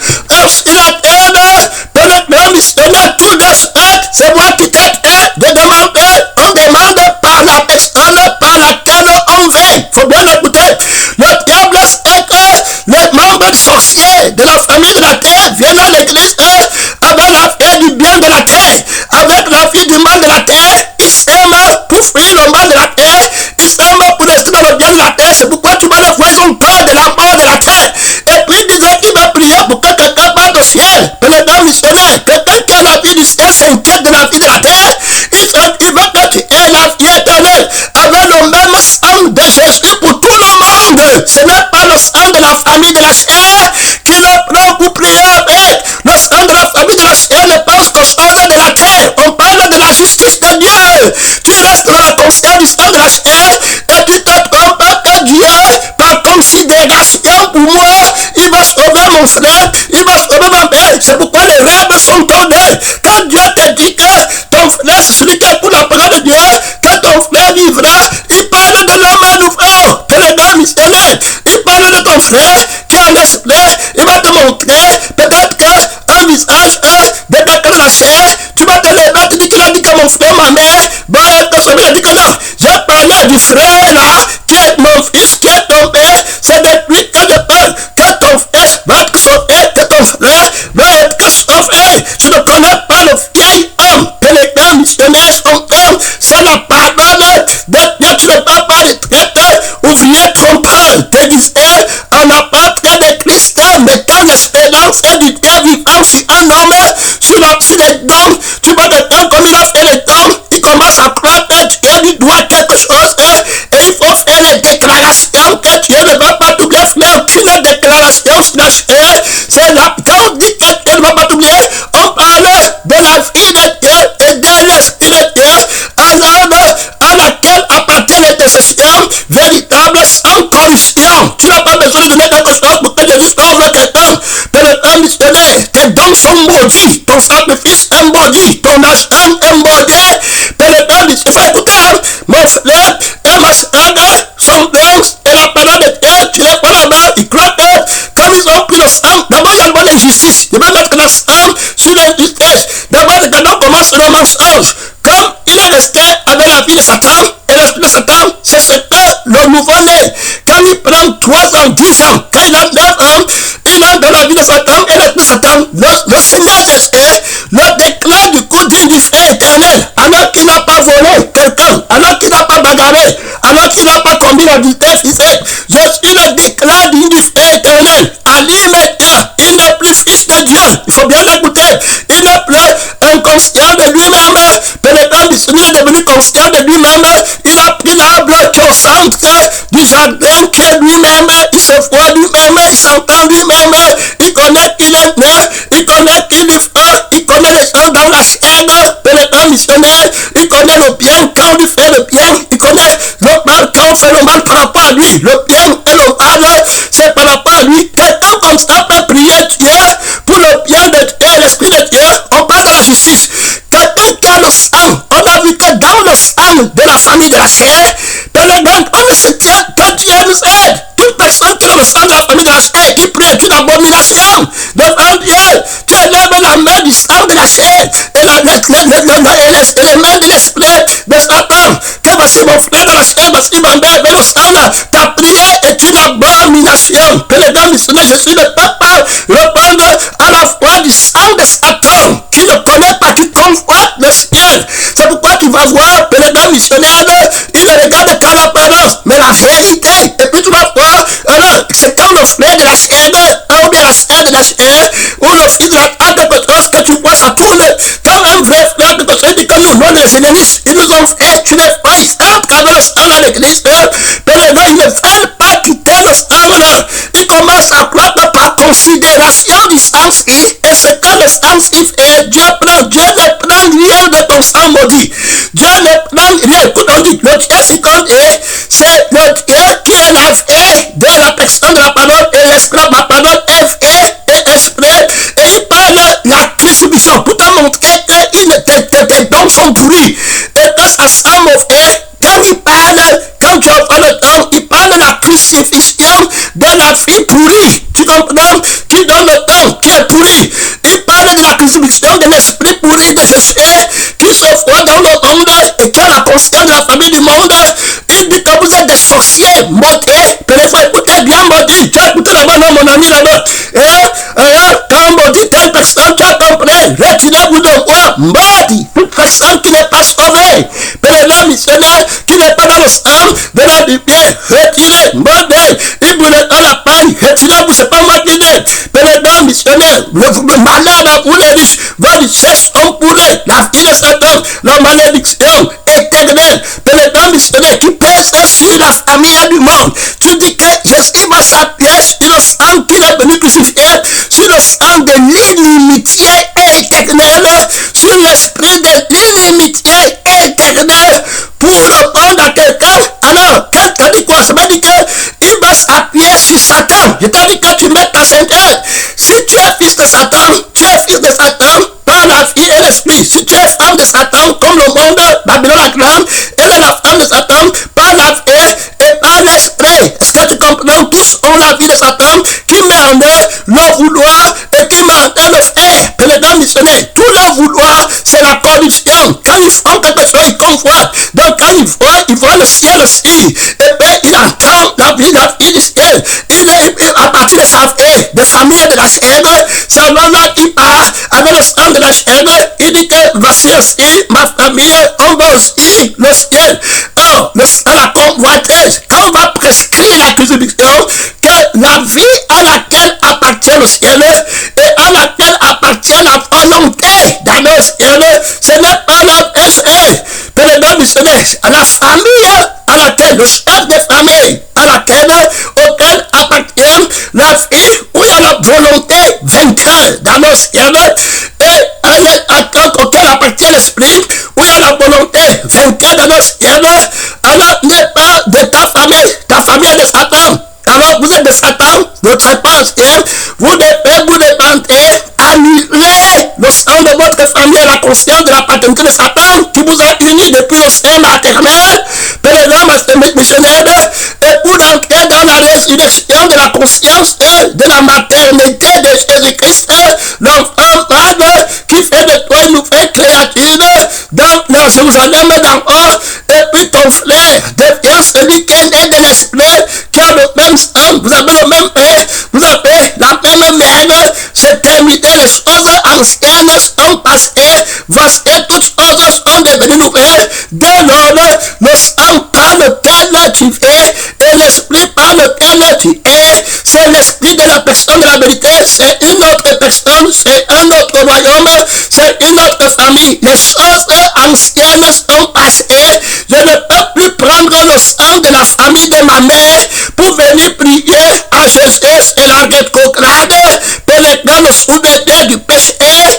il a terre, pèlerin missionnaire, tout de suite, c'est moi qui t'aide de demander. On demande par la personne par laquelle on vient. Faut bien écouter. Le diable sait que les membres sorciers de la famille de la terre viennent à l'église avec la fille du bien de la terre, avec la fille du mal de la terre. Ils s'aiment pour fuir le mal de la terre, ils s'aiment pour rester dans le bien de la terre. C'est pourquoi tu vas les voir, ils ont peur de la mort de la terre. Et puis il disait qu'il va prier pour que quelqu'un parte au ciel. Pèlerin missionnaire, quelqu'un qui a la vie du ciel s'inquiète de la vie de la terre. Il veut que tu aies la vie éternelle avec le même sang de Jésus pour tout le monde. Ce n'est pas le sang de la famille de la chair qui le prend pour prier avec. Le sang de la famille de la chair ne pense qu'aux choses de la terre. On parle de la justice de Dieu. Tu restes dans la conscience du sang de la chair et tu te trompes que Dieu, par considération pour moi, il va sauver mon frère, il va sauver ma mère. C'est pourquoi les règles sont données. Quand Dieu te dit que ton frère, c'est celui qui est pour la parole de Dieu, que ton frère vivra, il parle de l'homme nouveau, pèlerin missionnaire. Il parle de ton frère qui a l'esprit, il va te montrer peut-être qu'un visage peut-être que la chair, tu vas te lever, tu dis qu'il a dit que mon frère, ma mère, va être sauvé. Il a dit que non, j'ai parlé du frère là, qui est mon fils, qui est tombé, c'est depuis que je parle que ton fils va être sauvé, que ton frère va être sauvé. Je ne connais pas le vieil homme, pèlerin missionnaire, son homme, c'est la parole de Dieu. Tu ne peux pas les traiter ou vieux trompeur, déguisé en apôtre de Christ, mais quelle espérance est du Dieu vivant sur un homme, sur les dons. Tu vois quelqu'un comme il a fait les dons, il commence à croire que Dieu lui doit quelque chose et il faut faire les déclarations que Dieu ne va pas t'oublier, frère. Aucune déclaration sur la chair, c'est là. Quand on dit que Dieu ne va pas t'oublier, on parle de la vie de Dieu et de l'esprit de Dieu à laquelle appartient l'intercession véritable sans corruption. Tu n'as pas besoin de donner quelque chose pour que Jésus sauve quelqu'un. Pèlerin missionnaire, tes dons sont maudits, ton sacrifice est maudit, ton argent est maudit. Pèlerin missionnaire, il faut écouter, mon frère et ma soeur sont blancs et la parole de Dieu, tu les vois là-bas, ils croient que comme ils ont pris le sang, d'abord il y a le bon injustice, ils veulent mettre le sang sur l'injustice. D'abord regardons comment c'est le mensonge. Comme il est resté avec la vie de Satan, et l'esprit de Satan, c'est ce que le nouveau-né, quand il prend 3 ans, 10 ans, quand il a 9 ans, il est dans la vie de Satan, et l'esprit de Satan, le Seigneur Jésus le déclare du coup d'une vie éternelle, alors qu'il n'a pas volé quelqu'un, alors qu'il n'a pas bagarré, alors qu'il n'a pas commis l'adultère physique. Jésus le déclare d'une vie éternelle. À l'immédiat, il n'est plus fils de Dieu. Il faut bien l'écouter. Il n'est plus inconscient de lui-même. Pèlerin missionnaire est devenu conscient de lui-même. Il a pris l'arbre qui est au centre du jardin, qui est lui-même. Il se voit lui-même, il s'entend lui-même. Il connaît qu'il est né, il connaît qu'il est fort, il connaît les gens dans la chaîne. Pèlerin missionnaire, il connaît le bien quand on lui fait le bien. Il connaît le mal quand on fait le mal par rapport à lui. Le bien et le mal, c'est par rapport à lui. Quelqu'un comme ça peut prier Dieu pour le bien de Dieu et l'esprit de Dieu. On parle de la justice. Quelqu'un qui a le sang, on a vu que dans le sang de la famille de la chair, pèlerin, on ne se tient que Dieu nous aide. Toute personne qui a le sang de la famille de la chair, qui prie est une abomination devant Dieu. Tu élèves la main du sang de la chair et les mains de l'esprit de Satan. Que voici mon frère de la chair, voici ma mère, vers le sang. Ta prière est une abomination. Pèlerin missionnaire, je suis ne peux pas répondre à la foi du sang de Satan qui ne connaît pas, qui convoite le ciel. C'est pourquoi tu vas voir, pèlerin missionnaire, il ne regarde qu'à l'apparence, mais la réalité. Et puis tu vas voir, alors, c'est quand le frère de la chair, ou bien la sœur de la chair, ou le fils de la tante de Pétrus, que tu vois ça tourne. Quand un vrai frère de Pétrus dit que nous, non, les généalistes, ils nous ont fait, tu les vois, ils entrent avec le sang à l'église, pèlerin, ils ne veulent pas quitter le sang là. Ils commencent doit savoir que par considération du sens et ce que le sens est, Dieu ne prend rien de ton sang maudit. Dieu ne prend rien. Écoute, on dit, le Dieu seconde c'est le Dieu qui est la vie de la personne de la parole et l'esprit de la parole est vie et esprit. Et il parle la crucifixion pour te montrer que tes dons sont pourris et que ça sent mauvais. Quand il parle, quand tu entends le temps, il parle de la crucifixion de la vie pourrie. Tu comprends? Qui donne le temps, qui est pourri. Il parle de la crucifixion de l'esprit pourri de Jésus qui se voit dans le monde et qui a la conscience de la famille du monde. Il dit que vous êtes des sorciers maudits. Peut-être écoutez bien maudit. Tu as écouté là-bas, non, mon ami là-bas. Quand on maudit telle personne, tu as compris. Retirez-vous de moi, maudit. Toute personne qui n'est pas sauvée. Peut-être missionnaire qui n'est pas dans le sang de la lumière. Retirez, maudit. Il brûle dans la paille. Retirez-vous, c'est pas moi qui dis. Peut-être missionnaire, le malheur à vous les riches. Vos richesses sont pourries. La vie de Satan, la malédiction éternelle. Peut-être missionnaire qui pèse sur la famille du monde. Tu dis que Jésus va s'appuyer sur le sang qu'il est venu crucifier, sur le sang de l'inimitié éternelle, sur l'esprit de l'inimitié éternelle pour répondre à quelqu'un. Alors, quelqu'un dit quoi? Ça veut dire qu'il va s'appuyer sur Satan. Je t'ai dit que tu mets ta ceinture. Si tu es fils de Satan, tu es fils de Satan par la vie et l'esprit. Si tu es femme de Satan, comme le monde, Babylone la grande, elle est la femme de Satan par la vie et par l'esprit. Est-ce que tu comprends? Tous ont la vie de Satan qui met en œuvre le vouloir et qui met en œuvre le faire. Pénétrant missionnaire, tout le vouloir, c'est la corruption. Quand ils font quelque chose, ils convoitent. Donc quand ils voient le ciel aussi, et bien il entend la vie du ciel. Il est à partir de sa vie, de sa mère de la chair, c'est là qui part avec le sang de la chair. Il dit que voici aussi ma famille, on va aussi le ciel. Or, la convoitise, quand on va prescrire la crucifixion, que la vie à laquelle appartient le ciel et à laquelle appartient la volonté dans le ciel, ce n'est pas la péché. Pénétrant missionnaire, à la famille à laquelle, le chef de famille à laquelle, auquel appartient la vie où il y a la volonté vainqueur dans le ciel et auquel appartient l'esprit où il y a la volonté vainqueur dans le ciel. Alors n'est pas de ta famille est de Satan. Alors vous êtes de Satan, votre pas au ciel, vous dépendez annuler le sang de votre famille à la conscience de la paternité de Satan qui vous a unis depuis le sein maternel, pénétrant missionnaire, et pour entrer dans la résurrection de la conscience de la maternité de Jésus-Christ, l'enfant malade qui fait de toi une nouvelle créature dans la Jérusalem d'en haut, et puis ton frère devient celui qui est né de l'esprit, qui a le même sang, vous avez le même père, vous avez la même mère, c'est terminé, les choses anciennes sont passées, voici toutes choses sont devenues nouvelles. Dès lors, le sang par lequel tu es et l'esprit par lequel tu es, c'est l'esprit de la personne de la vérité, c'est une autre personne, c'est un autre royaume, c'est une autre famille. Les choses anciennes sont passées. Je ne peux plus prendre le sang de la famille de ma mère pour venir prier à Jésus et la rétrograde, pénétrant le souvenir du péché.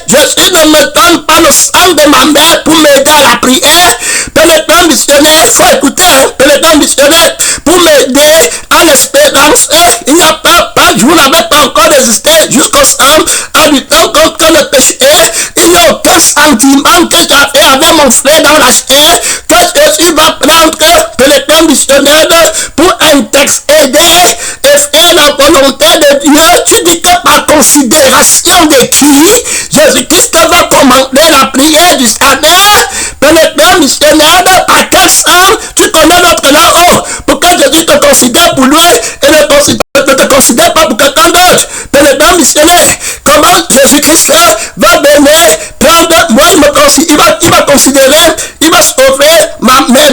Jésus ne me donne pas le sang de ma mère pour m'aider à la prière. Pénétrant missionnaire, il faut écouter, pénétrant missionnaire, pour m'aider à l'espérance. Il n'y a pas, vous n'avez pas encore résisté jusqu'au sang, en luttant contre le péché. Il n'y a aucun sentiment que j'avais avec mon frère dans la chair, que Jésus va prendre, pénétrant missionnaire, pour intercéder et faire la volonté de Dieu. Tu dis que par considération de qui Jésus-Christ va commander la prière du salut, pénétrant missionnaire, par quel sang tu connais notre là-haut, pour que Jésus te considère pour lui et ne te considère pas pour quelqu'un d'autre. Pénétrant missionnaire, comment Jésus-Christ va venir prendre, moi il va considérer, il va sauver ma mère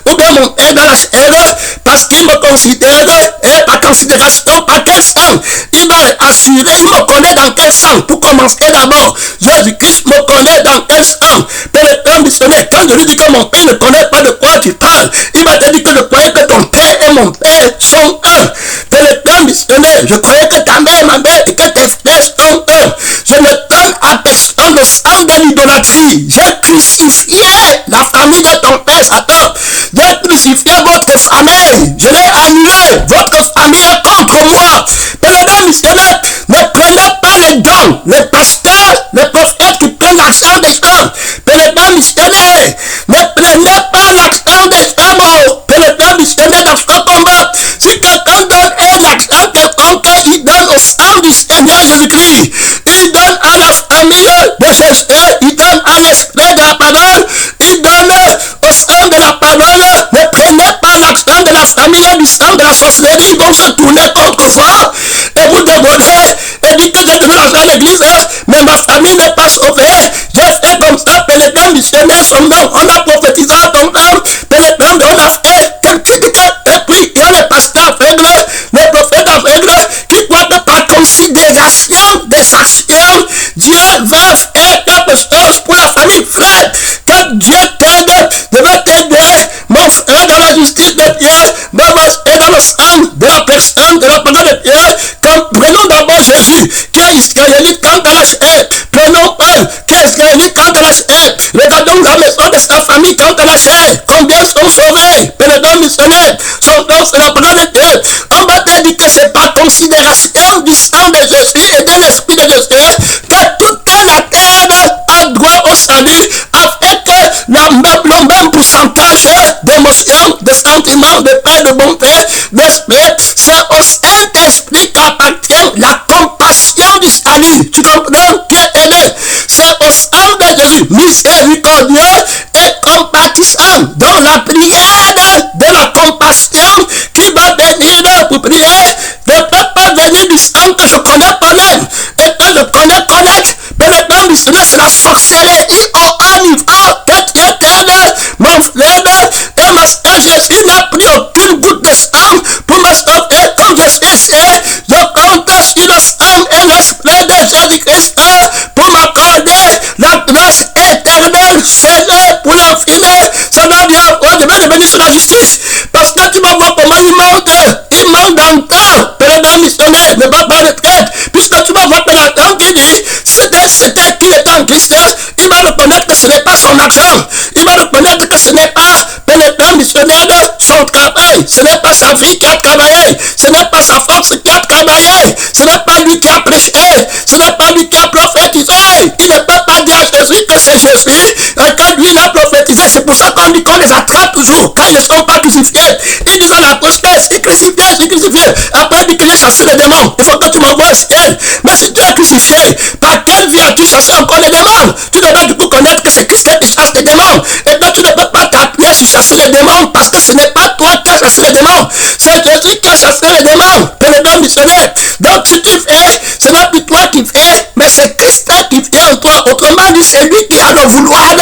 ou bien mon père dans la chair, parce qu'il me considère et par considération, par quel sang il va assurer, il me connaît dans quel sang. Pour commencer d'abord, Jésus-Christ me connaît dans quel sang. Pénétrant missionnaire, quand je lui dis que mon père ne connaît pas de quoi tu parles, il va te dire que je croyais que ton père et mon père sont un. Pénétrant missionnaire, missionnaire, je croyais que ta mère, ma mère et que tes frères sont eux. Je ne donne à personne le sang de l'idolâtrie. J'ai crucifié la famille de ton père Satan. J'ai crucifié votre famille. Je l'ai annulé. Votre famille est contre moi. Père missionnaire, ne prenez pas les dons, les pasteurs, les prophètes qui prennent l'accent des hommes. Père missionnaire, ne prenez pas l'accent des hommes. Père missionnaire, dans ce combat, si quelqu'un donne un accent quelconque, il donne au sang du Seigneur Jésus-Christ. Il donne à la famille de Jésus. Il donne à l'esprit de la parole. Il donne au sang de la parole. Ne prenez pas l'accent de la famille du sang de la sorcellerie. Ils vont se tourner contre vous et vous dévorer et dire que j'ai donné l'argent à l'église, mais ma famille n'est pas sauvée. J'ai fait comme ça, pénétrant missionnaire, son nom, on a prophétisé à ton âme, pénétrant, on a fait et puis il y a les pasteurs aveugles, les prophètes aveugles qui croient que par considération des actions, Dieu va faire quelque chose pour la famille. Frère, que Dieu t'aide, je vais t'aider, mon frère, dans la justice de Dieu, et dans le sang de la personne, de la parole de Dieu. Prenons d'abord Jésus, qui est israélite quand à la chair. Prenons Paul, qui est israélite quand à la chair. Regardons la maison de sa famille quand à la chair. Combien sont sauvés? Pénétrants missionnaires, son nom, c'est la parole de Dieu. On va te dire que c'est par considération du sang de Jésus et de l'esprit de Jésus que toute la terre a droit au salut, avec le même pourcentage d'émotions, de sentiments, de paix, de bonté, d'esprit. C'est au Saint-Esprit qu'appartient la compassion du salut. Tu comprends? Tu es aidé. C'est au sang de Jésus, miséricordieux et compatissant, dans la prière de la compassion qui va venir pour prier. Ne peut pas venir du sang que je connais connaître et que je connais connaître. Pénétrant missionnaire, c'est la sorcellerie au haut niveau. Que Dieu t'aide, mon frère, et ma soeur. Jésus n'a pris aucune goutte de sang pour me sauver. Comme je suis ici, je compte sur le sang et l'esprit de Jésus-Christ pour m'accorder la grâce éternelle, serrée pour l'infini. Ça va bien, je vais revenir sur la justice, parce que tu vas voir comment il manque encore. Pénétrant missionnaire, ne va pas retraite, puisque tu vas voir Pénétrant qui dit, c'était qu'il était en Christ, il va reconnaître que ce n'est pas son argent, il va reconnaître que ce n'est pas Pénétrant missionnaire son travail, ce n'est pas sa vie qui a travaillé, ce n'est pas sa force qui a travaillé, ce n'est pas lui qui a prêché, ce n'est pas lui qui a prophétisé. Il ne peut pas dire à Jésus que c'est Jésus quand lui l'a prophétisé. C'est pour ça qu'on dit qu'on les attrape toujours quand ils ne sont pas crucifiés. Ils disent à l'apôtre, c'est crucifié, c'est crucifié. Après, il dit que j'ai chassé les démons. Il faut que tu m'envoies au ciel. Mais si tu es crucifié, par quelle vie as-tu chassé encore les démons? Tu devrais du coup connaître que c'est Christ qui chasse les démons. Et que tu ne peux pas t'appuyer sur chasser les démons, parce que ce n'est pas toi qui as chassé les démons. C'est Jésus qui a chassé les démons. Pénétrant missionnaire. Donc si tu fais, ce n'est plus toi qui fais, mais c'est Christ qui fait en toi. Autrement dit, c'est lui qui a le vouloir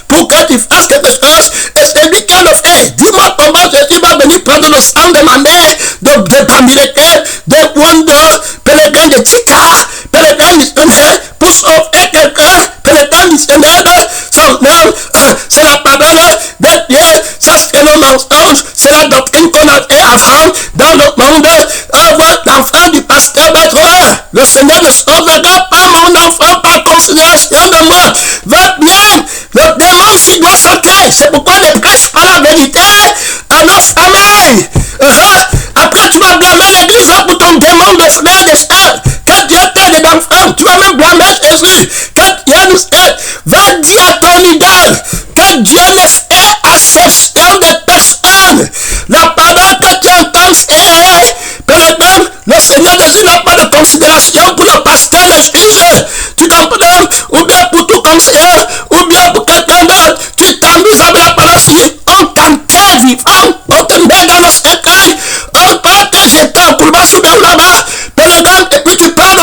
pour que tu fasses quelque chose. Et c'est lui qui a le fait. Dis-moi comment Jésus va venir prendre le sang de ma mère, de Bamileke, de Wando, pénétrant de Tika, pénétrant missionnaire, pour sauver quelqu'un. Pénétrant missionnaire, son nom, c'est la parole de Dieu. Ça, c'est le mensonge. C'est la doctrine qu'on a fait avant dans le monde. L'enfant du pasteur Bétroin, le Seigneur ne sauvera pas mon enfant par considération de moi. Va bien, le démon s'il doit sortir. C'est pourquoi ne prêche pas la vérité à nos familles. Après, tu vas blâmer l'église pour ton démon de frère et de sœur. Que Dieu t'aide d'enfant. Tu vas même blâmer Jésus. Que Dieu nous aide. Va dire à ton idole que Dieu ne fait acception de personne. La parole que tu entends, c'est pénétrant. Le Seigneur Jésus n'a pas de considération pour le pasteur, le juge. Tu comprends? Ou bien pour tout conseiller, ou bien pour quelqu'un d'autre. Tu t'amuses avec la parole. On t'enterre vivant, on te met dans le cercueil, on va te jeter en couloir sous le là-bas. Pénétrant, et puis tu parles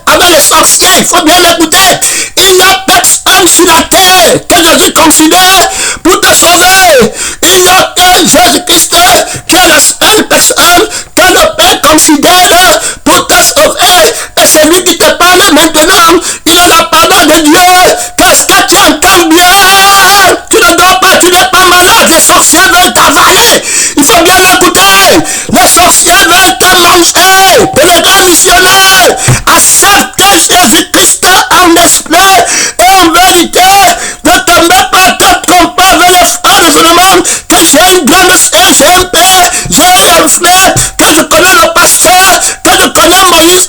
avec les sorciers. Il faut bien l'écouter. Il n'y a personne sur la terre que Jésus considère pour te sauver. Il n'y a que Jésus-Christ qui est la seule personne que le Père considère pour te sauver. Et c'est lui qui te parle maintenant. Il a la parole de Dieu. Qu'est-ce que tu entends bien? Tu ne dors pas, tu n'es pas malade. Les sorciers veulent t'avaler. Il faut bien l'écouter. Les sorciers veulent te manger. conditionnel. Accepte Jésus-Christ en esprit et en vérité. Ne te mets pas tête comparée avec les frères de ce monde, que j'ai une grande sœur, j'ai un père, j'ai un frère, que je connais le pasteur, que je connais Moïse,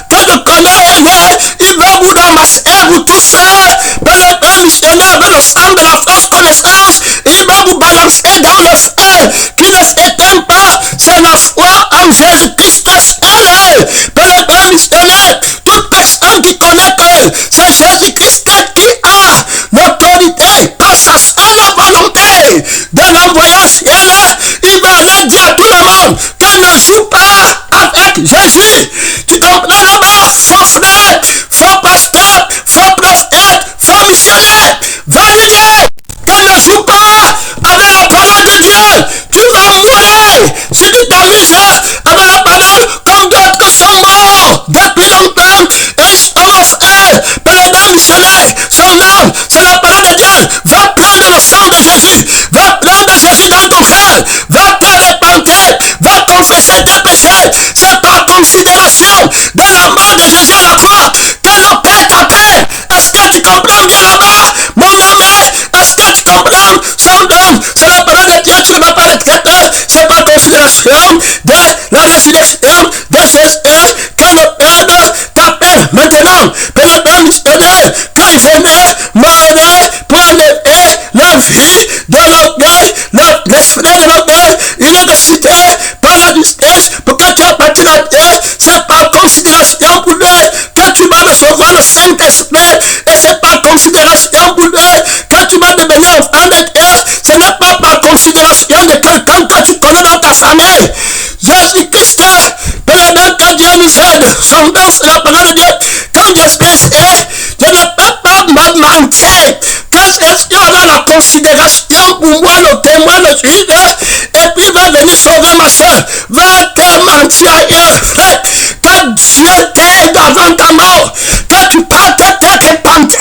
que je connais Élie. Il va vous ramasser, vous tous, un missionnaire avec le sang de la fausse connaissance. Il va vous balancer dans le feu qui ne s'éteint pas. C'est la foi en Jésus-Christ seul. Un missionnaire, toute personne qui connaît que c'est Jésus-Christ qui a l'autorité par sa seule volonté de l'envoyer au ciel, il va aller dire à tout le monde qu'elle ne joue pas avec Jésus. Tu comprends là-bas? Faux frère, faux pasteur, faux prophète, faux missionnaire, va lui dire qu'elle ne joue pas avec la parole de Dieu. Tu vas mourir si tu t'amuses avec la parole comme d'autres sont morts depuis longtemps. Et mon frère, pérégrins missionnaire, son âme, c'est la parole de Dieu. Va prendre le sang de Jésus, va prendre Jésus dans ton cœur, va te repentir, va confesser tes péchés. C'est par considération de la mort de Jésus à la croix que le Père t'appelle. Est-ce que tu comprends bien là-bas, mon ami? Est-ce que tu comprends? Son don, c'est la parole de Dieu, tu ne vas pas regretter. C'est par considération de la résurrection de Jésus que le Père t'appelle. Maintenant, pérégrins missionnaires, quand il venait mourir pour enlever la vie de l'orgueil, l'esprit de l'orgueil, il est ressuscité par la justice pour que tu appartiennes à Dieu. C'est par considération pour lui que tu vas recevoir le Saint-Esprit, et c'est par considération pour lui que tu vas devenir enfant de Dieu. Ce n'est pas par considération de quelqu'un que tu connais dans ta famille. Jésus-Christ, que Dieu nous aide. Son nom, c'est la parole de Dieu. Quand Jésus est, je ne peux pas me mentir. Que Jésus aura la considération pour moi, le témoin, le juge, et puis va venir sauver ma soeur. Va te mentir ailleurs, frère. Que Dieu t'aide avant ta mort. Que tu partes te repentir.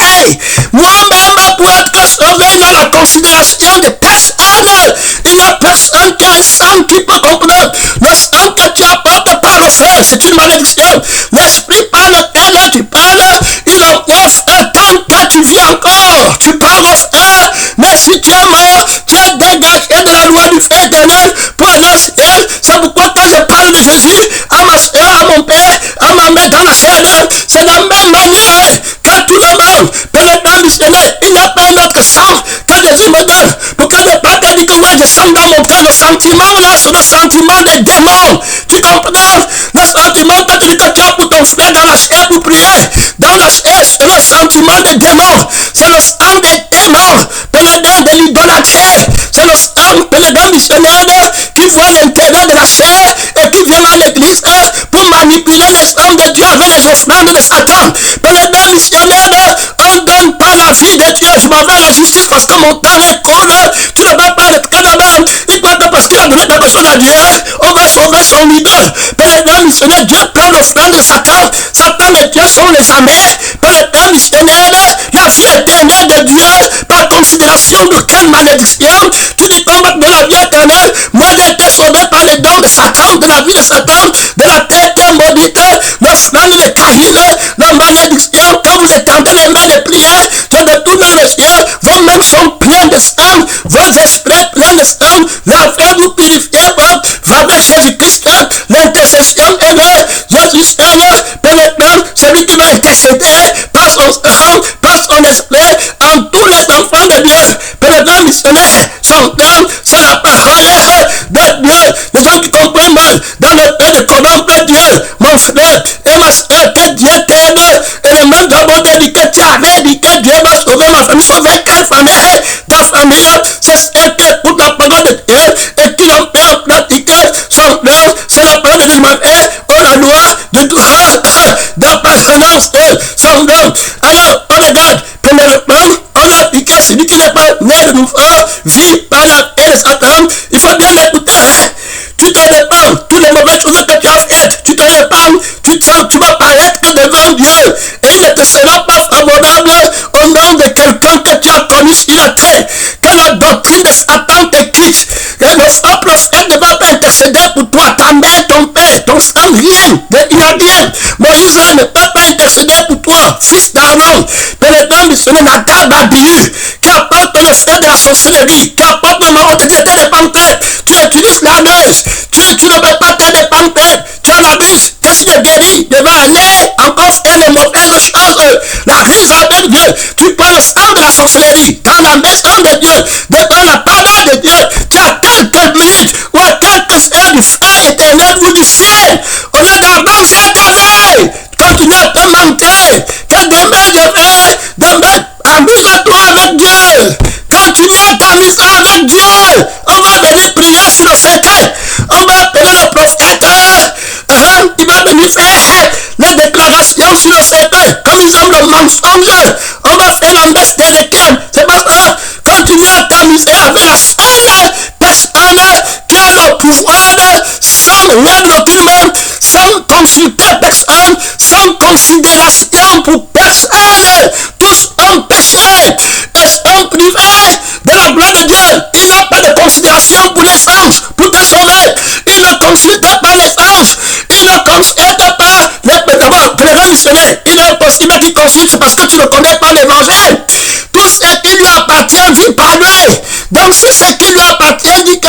Moi-même, pour être sauvé, il y a la considération de personne. Il n'y a personne qui a un sang qui peut comprendre. Le sang que tu apportes par le frère, c'est une malédiction. L'esprit par lequel tu parles, il envoie tant que tu vis encore. Tu parles au frère, mais si tu es mort, tu es dégagé de la loi du feu éternel pour aller au ciel. C'est pourquoi quand je parle de Jésus à ma soeur, à mon père, à ma mère dans la chair, c'est de la même manière que tout le monde. Pénétrant missionnaire, il n'y a pas un autre sang que Jésus me donne. Pour que je pas te dire que moi je sens dans mon cœur le sentiment là, c'est le sentiment des démons. Tu comprends? Le sentiment que tu dis que tu as pour ton frère dans la chair pour prier. Dans la chair, c'est le sentiment des démons. C'est le sang des démons. Pénétrant de l'idolâtrie. C'est le sang pénétrant missionnaire qui voit l'intérêt de la chair et qui vient à l'église pour manipuler les hommes de Dieu avec les offrandes de Satan. Pénétrant missionnaire, on ne donne pas la vie de Dieu. Je m'en vais à la justice parce que mon temps est court. Tu ne vas pas être cadavre. Il croit que parce qu'il a donné quelque chose à Dieu, on va sauver son idole. Pénétrant missionnaire, Dieu prend l'offrande de Satan. Satan et Dieu sont les amis. Pénétrant missionnaire, la vie éternelle de Dieu, par considération de quelle malédiction tu dis qu'on va te donner la vie éternelle. Moi j'ai été sauvé par les dons de Satan, de la vie de Satan, de la tête maudite, l'offrande de Caïn, la malédiction. Quand vous étendez les mains de prière, Dieu détourne le ciel, vos mains sont pleines de sang, vos esprits pleins de sang, lavez-vous, purifiez-vous, va vers Jésus-Christ, l'intercession est là, Jésus Seigneur, pénétrant, celui qui va intercéder par son sang, par son esprit, en tous les enfants de Dieu. Pénétrant missionnaire, son nom, c'est la parole de Dieu. Les gens qui comprennent mal, dans le temps de corrompre Dieu, mon frère et ma soeur, que Dieu t'aide. Et le même d'abord dit que tu avais dit que Dieu va sauver ma famille. Sauver quelle famille? Ta famille, c'est celle qui écoute la parole de Dieu et qui l'ont fait pratiquer. Son nom, c'est la parole de Dieu. Oh, la loi du droit d'appartenance. Son nom. Alors, on regarde, premièrement, on a appliqué celui qui n'est pas né de nouveau, vit par la paix de Satan. Il faut bien l'écouter. Tu te répands, toutes les mauvaises choses que tu as faites, tu te répands, tu vas paraître devant Dieu et il ne te sera pas favorable au nom de quelqu'un que tu as connu sur la terre. Que la doctrine de Satan te quitte. Et le faux prophète ne va pas intercéder pour toi, ta mère, ton père, ton sang demande rien. Il n'a rien. Moïse ne peut pas intercéder pour toi, fils d'Aaron. Mais le Dieu missionnaire Nadab Abihu, qui apporte le frère de la sorcellerie, qui apporte le moment de Dieu, tes panthères. Tu utilises la neige. Tu ne peux pas tes panthères. Tu en abuses. Qu'est-ce que guéris? Je vais aller encore faire les mauvaises choses. La raison avec Dieu. Tu prends le sang de la sorcellerie dans la maison de Dieu, devant la parole de Dieu. Tu as quelques minutes ou à quelques heures du feu éternel ou du ciel. Au lieu d'avancer ta veille, continue à te mentir. Que demain je vais, demain, amuse-toi avec Dieu. Continue ta mission avec Dieu. On va venir prier sur le secret. On va appeler le prophète. Il va venir faire les déclarations sur le secret. Comme ils aiment le mensonge, on va faire la messe des réclames. C'est pas ça. Continue à t'amuser avec la seule personne qui a le pouvoir sans règle aucunement, sans consulter personne, sans considération pour personne. Tous ont péché et sont privés de la gloire de Dieu. Il n'a pas de considération pour les anges, pour te sauver. Il ne consulte pas les anges. Il ne consulte pas les grands missionnaires. Il est possible qu'il consulte parce que tu ne connais pas l'évangile. Tout ce qui lui appartient vit par lui. Donc si ce qui lui appartient dit que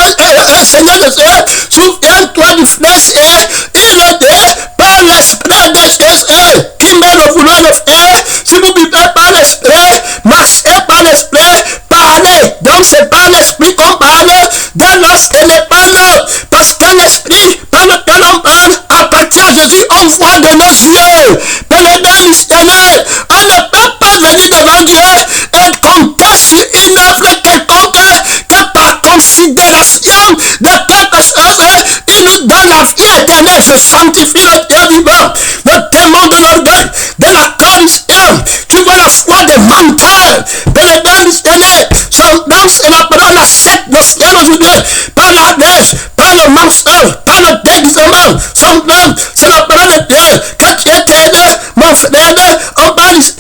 Seigneur de Dieu, souviens-toi du flesh et il est dit par l'esprit de Jésus qui met le vouloir de faire. Si vous vivez par l'esprit, marchez par l'esprit, parlez. Donc c'est par l'esprit qu'on parle. Dès lors ce n'est pas l'autre. Parce que l'esprit par lequel on parle appartient à Jésus. On voit de nos yeux. Mais les deux missionnaires, on ne peut pas venir devant Dieu et compter sur une œuvre quelconque que par considération de quelque chose, il nous donne la vie éternelle. Je sanctifie le Dieu vivant, le démon de l'orgueil, de la corruption. Tu vois la foi des menteurs. Mais les deux missionnaires sont dans la parole, la secte de ciel aujourd'hui, par la neige, par le mensonge, par le déguisement. Son nom, c'est la parole de Dieu. Que tu étais mon frère, on parle ici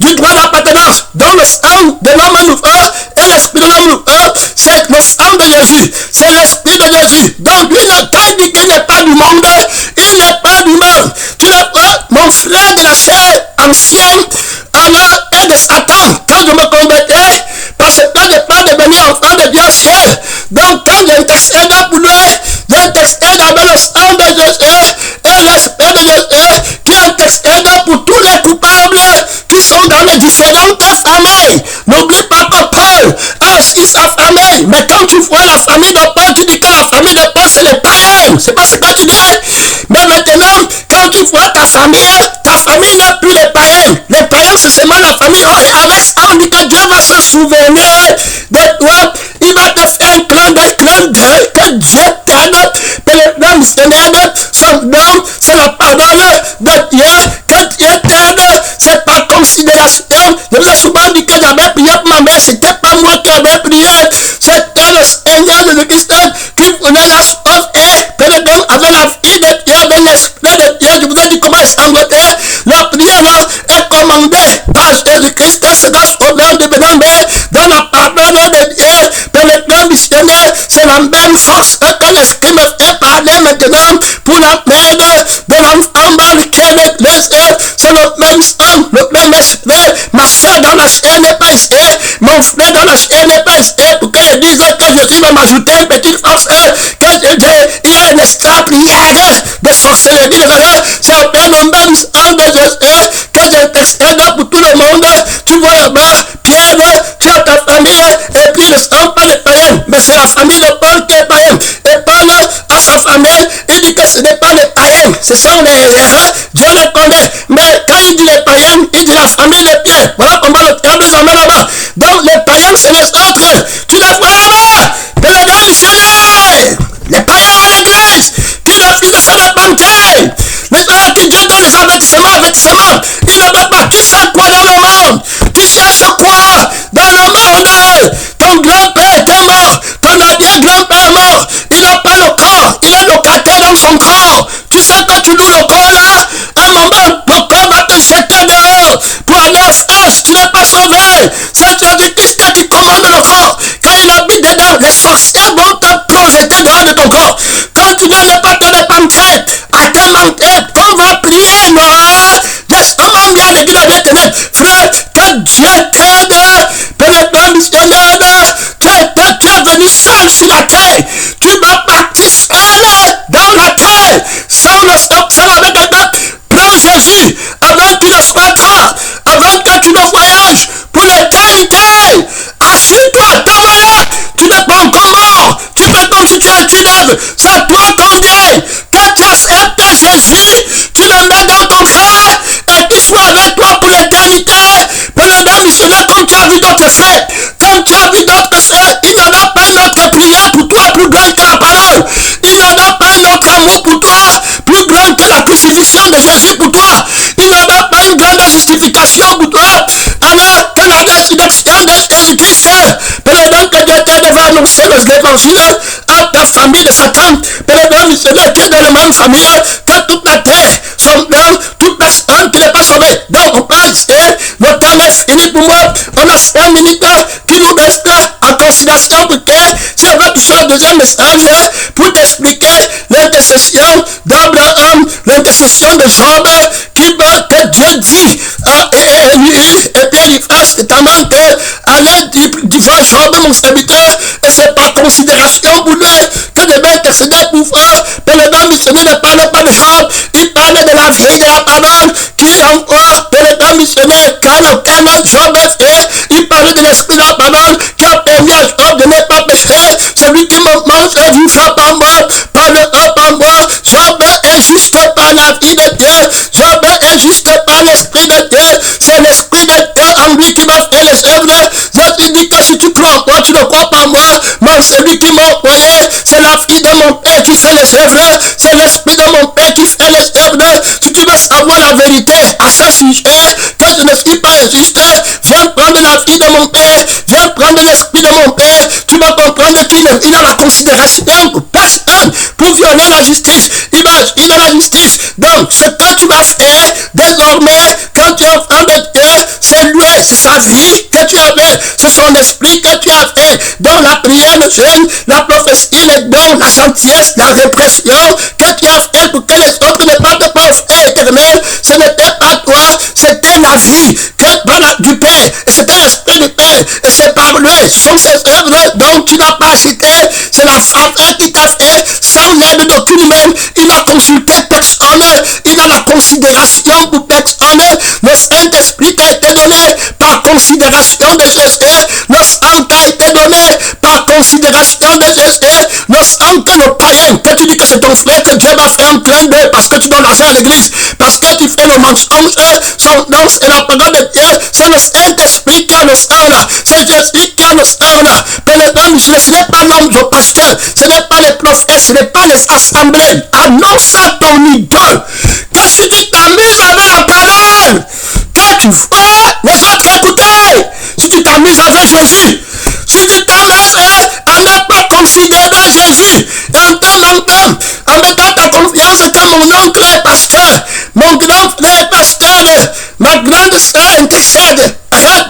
du droit d'appartenance. Dans le sang de l'homme nouveau et l'esprit de l'homme nouveau, c'est le sang de Jésus, c'est l'esprit de Jésus. Donc lui, quand il dit qu'il n'est pas du monde, il n'est pas du monde. Tu n'es pas mon frère de la chair ancienne, alors et de Satan. Quand je me convertais, parce que je pas devenir enfant de Dieu au ciel. Donc quand j'intercède pour lui, j'intercède avec le sang de Jésus et l'esprit de Jésus qui intercède pour tous les coupables qui sont dans les différentes familles. N'oublie pas que Paul a aussi sa famille. Mais quand tu vois la famille de Paul, tu dis que la famille de Paul c'est les païens. C'est pas ce que tu dis. Mais maintenant, quand tu vois ta famille n'est plus les païens. Les païens c'est seulement la famille. Oh, avec ça on dit que Dieu va se souvenir de toi. Il va te faire un clin d'œil que Dieu t'aide. Que le missionnaire, son nom, c'est la parole de Dieu. Que Dieu t'aide, c'est par considération. Je vous ai souvent dit que j'avais prié pour ma mère. C'était pas moi qui avais prié. C'était le Seigneur de Christ qui voulait la sauver. Que le don avait la vie de Dieu, avec l'esprit de Dieu. Je vous ai dit comment elle sanglotait. La prière est commandée par Jésus-Christ. C'est grâce au nom de Bénambé. Dans la parole de Dieu, pour le plan missionnaire, c'est la même force que l'esprit me fait parler maintenant pour la mère de l'enfant mal qui est l'église. C'est le même sang, le même esprit. Ma soeur dans la chair n'est pas ici. Mon frère dans la chair n'est pas ici. Pour que je dise que Jésus va m'ajouter une petite force. Il y a une extraordinaire de sorcellerie. C'est au nom même sang de Jésus que j'intercède pour tout le monde. Tu vois là-bas, Pierre, tu as ta famille, et puis ils ne sont pas les païens, mais c'est la famille de Paul qui est païenne. Et Paul a sa famille, il dit que ce n'est pas les païens, ce sont Dieu les connaît. Mais quand il dit les païens, il dit la famille de Pierre. Voilà comment le diable les amène là-bas. Donc les païens, c'est les autres. Tu les vois là-bas, mais les deux missionnaires, les païens à l'église, qui refusent de se panter. Les autres qui Dieu donne les avertissements. Il ne veut pas. Tu sais quoi dans le monde? Tu cherches quoi dans le monde? Ton grand-père était mort. Ton arrière-grand-père est mort. Il n'a pas le corps. Il est locataire dans son corps. Tu sais que tu loues le corps là. Un moment, le corps va te jeter dehors pour aller au feu. Tu n'es pas sauvé. C'est Jésus-Christ qui commande le corps. Quand il habite dedans, les sorciers vont te projeter dehors de ton corps. Quand tu n'as pas te repentir, à tes l'église des ténèbres. Frère, que Dieu t'aide. Père missionnaire, tu es venu seul sur la terre. Tu dois partir seul dans la terre. Sans avec un peuple. Prends Jésus avant qu'il ne soit tard, avant que tu ne voyages pour l'éternité. Assure-toi, t'es malade, tu n'es pas encore mort, tu fais comme si tu es une œuvre, c'est toi qu'on vient, que tu acceptes Jésus, tu le mets dans ton cœur et qu'il soit avec toi pour l'éternité. Prenez missionnaire comme tu as vu d'autres frères, comme tu as vu d'autres sœurs, il n'y en a pas une autre prière pour toi plus grande que la parole, il n'y en a pas un autre amour pour toi plus grand que la crucifixion de Jésus pour toi, il n'y en a pas une grande justification pour toi alors que la résurrection de Jésus-Christ. Prenez que Dieu t'a devant annoncer l'évangile à ta famille de Satan. Prenez missionnaire qui est dans le même familial, que toute la terre sont dans toute personne qui n'est pas sauvée. Donc on passe et le temps est fini pour moi. On a 5 minutes qui nous restent en considération pour que si on va toucher le deuxième message pour t'expliquer l'intercession d'Abraham, l'intercession de Job, que Dieu dit et puis il fasse tellement que à l'aide du voir Job, mon serviteur, et c'est par considération pour lui que je vais intercéder pour le missionnaire ne parle pas de Job, il parle de la vieille de la parole qui envoie le missionnaire quand Job est fait, il parle de l'esprit de la parole qui a permis à Job de ne pas pécher. Celui qui me mange vivra par moi, parlera par moi. Job est juste par la vie de Dieu, Job est juste par l'esprit de Dieu, c'est l'esprit de Dieu en lui qui va faire les œuvres. Jésus dit que si tu crois en moi, tu ne crois pas en moi, mais celui qui m'a envoyé, c'est la vie de mon Père qui fait les œuvres, c'est l'esprit de mon Père qui fait les œuvres. Si tu veux savoir la vérité à ce sujet, que je ne suis pas injuste, viens prendre la vie de mon Père, viens prendre l'esprit de mon Père, tu vas comprendre qu'il a la considération pour personne, pour violer la justice, il a la justice. Donc ce que tu vas faire désormais, quand tu es enfant de Dieu, c'est lui, c'est sa vie que tu avais, c'est son esprit que tu as fait, dans la prière, le jeûne, la prophétie, les dons, la gentillesse, la répression que tu as fait pour que les autres ne partent pas au feu éternel. Ce n'était pas toi, c'était la vie que par du Père, et c'était l'esprit du Père, et c'est par lui, ce sont ces œuvres dont tu n'as pas cité, c'est la faveur qui t'a fait, sans l'aide d'aucune humaine, il n'a consulté personne, il a la considération pour personne, le Saint-Esprit t'a été donné par considération de Jésus, le sang t'a été donné par considération de Jésus, le sang que le païen, que tu dis que c'est ton frère, que Dieu va faire un clin d'œil parce que tu donnes l'argent à l'église, parce que tu fais le mensonge, son nom c'est la parole de Dieu, c'est le Saint-Esprit qui a le sang là, c'est Jésus qui a le sang là. Ce n'est pas l'homme, le pasteur, ce n'est pas les prophètes, ce n'est pas les assemblées. Annonce à ton idole que si tu t'amuses avec la parole, que tu vois les autres écouter, si tu t'amuses avec Jésus, si tu t'amuses à ne pas considérer Jésus, et en en mettant ta confiance que mon oncle est pasteur, mon grand frère est pasteur, ma grande soeur intercède,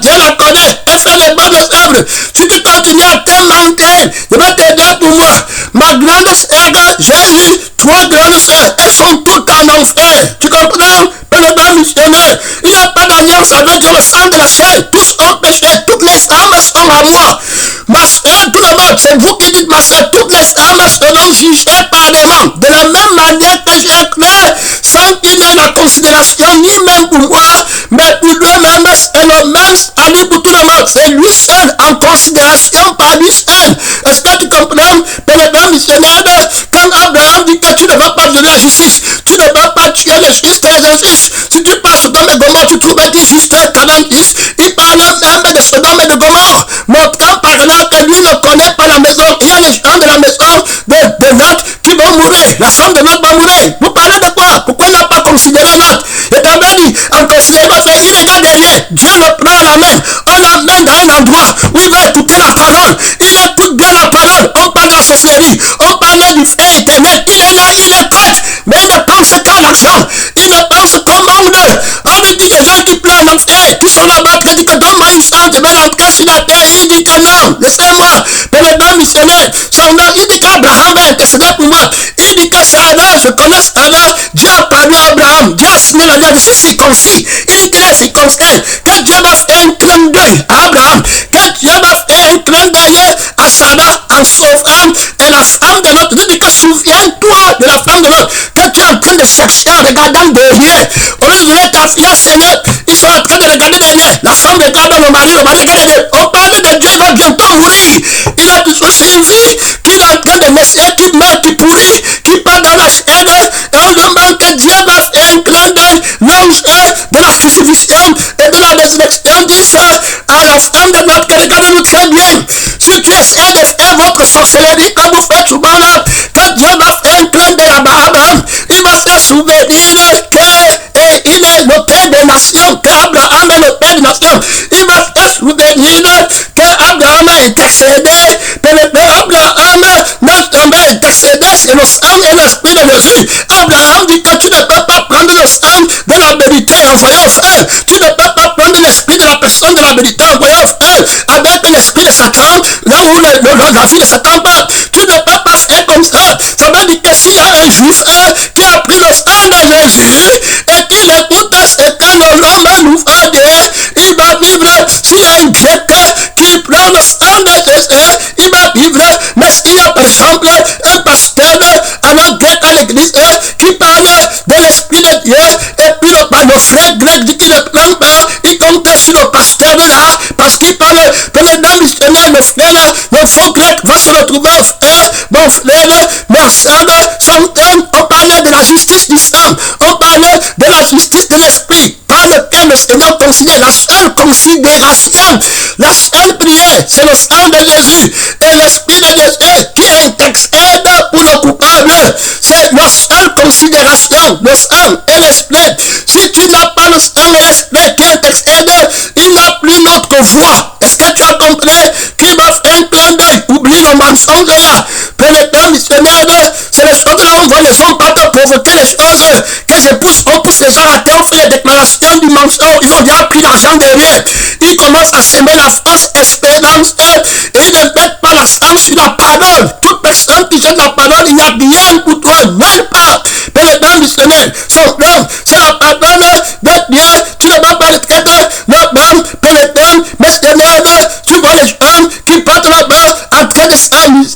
Dieu la connaît, elle fait les bonnes œuvres. Si tu continues à te mentir, je vais t'aider pour moi. Ma grande soeur, j'ai eu 3 grandes soeurs, elles sont toutes en enfer. Tu comprends? Le missionnaire, il n'y a pas d'alliance avec Dieu, le sang de la chair, tous ont péché, toutes les âmes sont à moi. Ma soeur, tout le monde, c'est vous qui dites ma soeur, toutes les âmes seront jugées par les hommes. De la même manière que j'ai cru, sans qu'il ait la considération ni même pour moi, mais pour lui-même, c'est le même salut pour tout le monde. C'est lui seul, en considération par lui seul. Est-ce que tu comprends? Le missionnaire, quand Abraham dit que tu ne vas pas violer la justice, tu ne vas pas tuer les justes et les injustes. Si tu passes Sodome et Gomorre, tu trouves des justes 46. Il parle même de Sodome et de Gomorre, montrant par là que lui ne connaît pas la maison. Il y a les gens de la maison de Lot qui vont mourir. La femme de Lot va mourir. Vous parlez de quoi? Pourquoi il n'a pas considéré Lot? Et t'avais dit, en considérant, il regarde derrière. Dieu le prend à la main. On l'amène dans un endroit où il va écouter la parole. Il écoute bien la parole. On parle de la sorcellerie. On parlait du feu éternel. Il est là, il écoute. Mais il ne pense qu'à l'argent. Il ne pense qu'au monde. On lui dit les gens qui pleurent en enfer, qui sont là-bas, qui disent que donne-moi une chance, je vais rentrer sur la terre. Il dit que non, laissez-moi. Père missionnaire, son nom, il dit qu'Abraham va intercéder pour moi. Il dit que Sarah, je connais Sarah. Dieu a parlé à Abraham. Dieu a signé la regarde, je suis circoncis. Il dit qu'il est circoncis. Que Dieu va faire un clin d'œil à Abraham. Que Dieu va faire un clin d'œil à Sarah en sauvant et la femme de l'autre. Il dit que souviens-toi de la femme de l'autre que tu es en train de chercher en regardant derrière. Au lieu de donner ta fiancée, ils sont en train de regarder derrière. La femme regarde le mari regarde derrière. On parle de Dieu, il va bientôt mourir. Il a besoin, c'est une vie qu'il est en train de laisser, qui meurt, qui pourrit, qui part dans la chaîne. Et on demande que Dieu va faire un clin d'œil. L'ange de la crucifixion et de la résurrection dit ça à la femme de l'autre. Regardez-nous très bien. Si tu essaies de faire votre sorcellerie comme vous faites souvent là, que Dieu va faire un clin d'œil à Abraham. Il va faire souvenir qu'il est le père des nations, qu'Abraham est le père des nations. Il va faire souvenir qu'Abraham a intercédé, que le père Abraham n'a intercédé sur le sang et l'esprit de Jésus. Abraham dit que tu ne peux pas prendre le sang de la vérité et envoyer au feu. Tu ne peux pas prendre l'esprit de la personne de la vérité et envoyer au feu avec l'esprit de Satan, là où la vie de Satan part. Tu ne peux pas faire comme ça. Ça veut dire que s'il y a un juif qui a pris le sang de Jésus et qu'il écoute ce que l'homme nous va dire, il va vivre. S'il y a un grec qui prend le sang de Jésus, il va vivre. Mais s'il y a par exemple un pasteur, un grec à l'église qui parle de l'esprit de Dieu, et puis le frère grec dit qu'il ne prend pas, il compte sur le pasteur de là, parce qu'il parle de l'état missionnaire, le frère, le faux grec va se retrouver au frère, mon frère, ma soeur, son thème, on parlait de la justice du sang, on parlait de la justice de l'esprit, par lequel le Seigneur considère la seule considération, la seule prière, c'est le sang de Jésus, et l'esprit de Jésus qui intercède pour le coupable, c'est la seule considération, le sang et l'esprit. Si tu n'as pas le sang et l'esprit qui intercède, il n'a plus notre voix. Est-ce que tu as compris qu'il va faire un clin d'œil? Oublie le mensonge là. Que les pères missionnaires, c'est les choses là, on voit les hommes pas de provoquer les choses, que on pousse les gens à terre, on fait les déclarations du mensonge, ils ont déjà pris l'argent derrière. Ils commencent à s'aimer la fausse espérance et ils ne mettent pas l'accent sur la parole. Toute personne qui jette la parole, il n'y a rien pour toi, même pas. Mais les pères missionnaires sont blancs, c'est la parole de Dieu, tu ne vas pas le traiter, le blanc, mais les pères missionnaires, tu vois les gens qui partent là-bas en train de s'amuser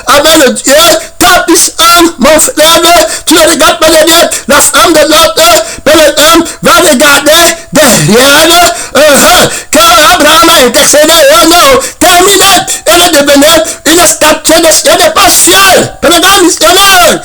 avec le Dieu. Tapis mon frère, tu ne regardes pas derrière, la femme de l'autre, mais le homme va regarder derrière, car Abraham a intercédé, oh non, terminé, elle est devenue une statue de ciel, n'est pas ciel, mais le grand missionnaire,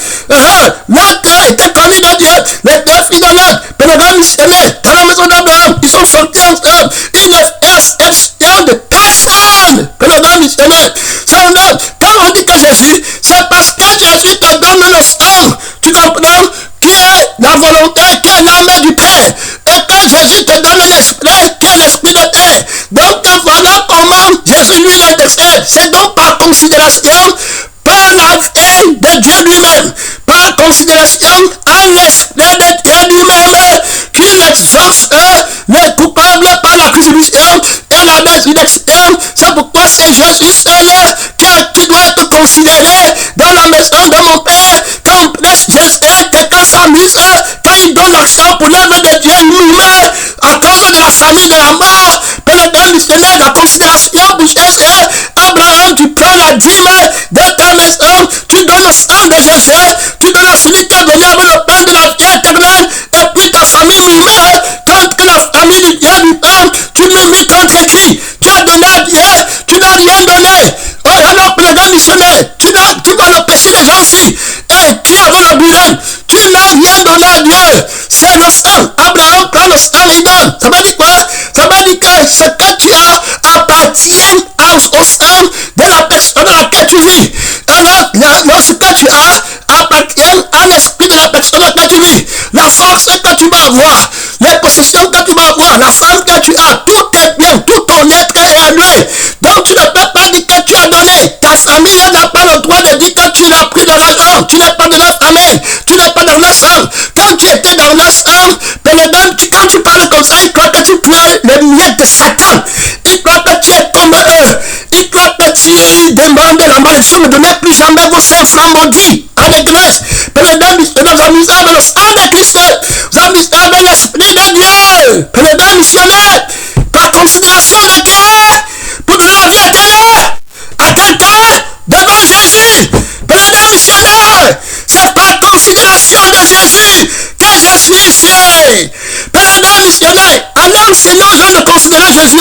l'autre était connu de Dieu, les deux filles de l'autre, mais le grand missionnaire, dans la maison d'Abraham, ils sont sortis ensemble, il ne fait exception de personne, que le grand missionnaire, c'est un homme. Quand on dit que Jésus, c'est parce que Jésus te donne le sang, tu comprends, qui est la volonté, qui est l'âme du Père, et que Jésus te donne l'esprit, qui est l'esprit de Père. Donc voilà comment Jésus lui intercède. C'est donc par considération, par la vie de Dieu lui-même, par considération à l'esprit de Dieu lui-même, qu'il exauce les coupables par la crucifixion et la résurrection. C'est pourquoi c'est Jésus seul qui doit être considéré dans la maison de mon Père. Quand Jésus, quelqu'un s'amuse, quand il donne l'argent pour l'œuvre de Dieu lui-même, à cause de la famille de la mort, pour le père missionnaire, la considération pour Jésus, Abraham, tu prends la dîme de ta maison, tu donnes le sang de Jésus, tu donnes à celui qui est venu avec le pain de la vie éternelle, et puis ta famille lui-même, contre la famille du Dieu du pain, tu lui contre qui? Tu as donné à Dieu, tu n'as rien donné. Oh, alors, le grand missionnaire, tu vois le péché des gens ici, et qui avait le burin, tu n'as rien donné à Dieu. C'est le sang. Abraham prend le sang et donne. Ça veut dire quoi? Ça veut dire que ce que tu as appartient au sang de la personne dans laquelle tu vis. Alors, ce que tu as appartient à l'esprit de la personne dans laquelle tu vis. La force que tu vas avoir, les possessions que tu vas avoir, la femme que tu as, tout est bien, tout ton être est à lui. Donc tu ne peux pas dire que tu as donné. Ta famille n'a pas le droit de dire que tu l'as pris de l'argent. Tu n'es pas de leur famille. Tu n'es pas dans leur sang. Quand tu étais dans leur sang, quand tu parles comme ça, ils croient que tu es le miettes de Satan. Ils croient que tu es comme eux. Ils croient que tu demandes la malédiction. Ne donnez plus jamais vos saints francs maudits à l'église. Mais les gens, nous amusons avec le sang de Christ. Nous amusons avec l'esprit missionnaire, allez enseigner aux gens de considérer Jésus.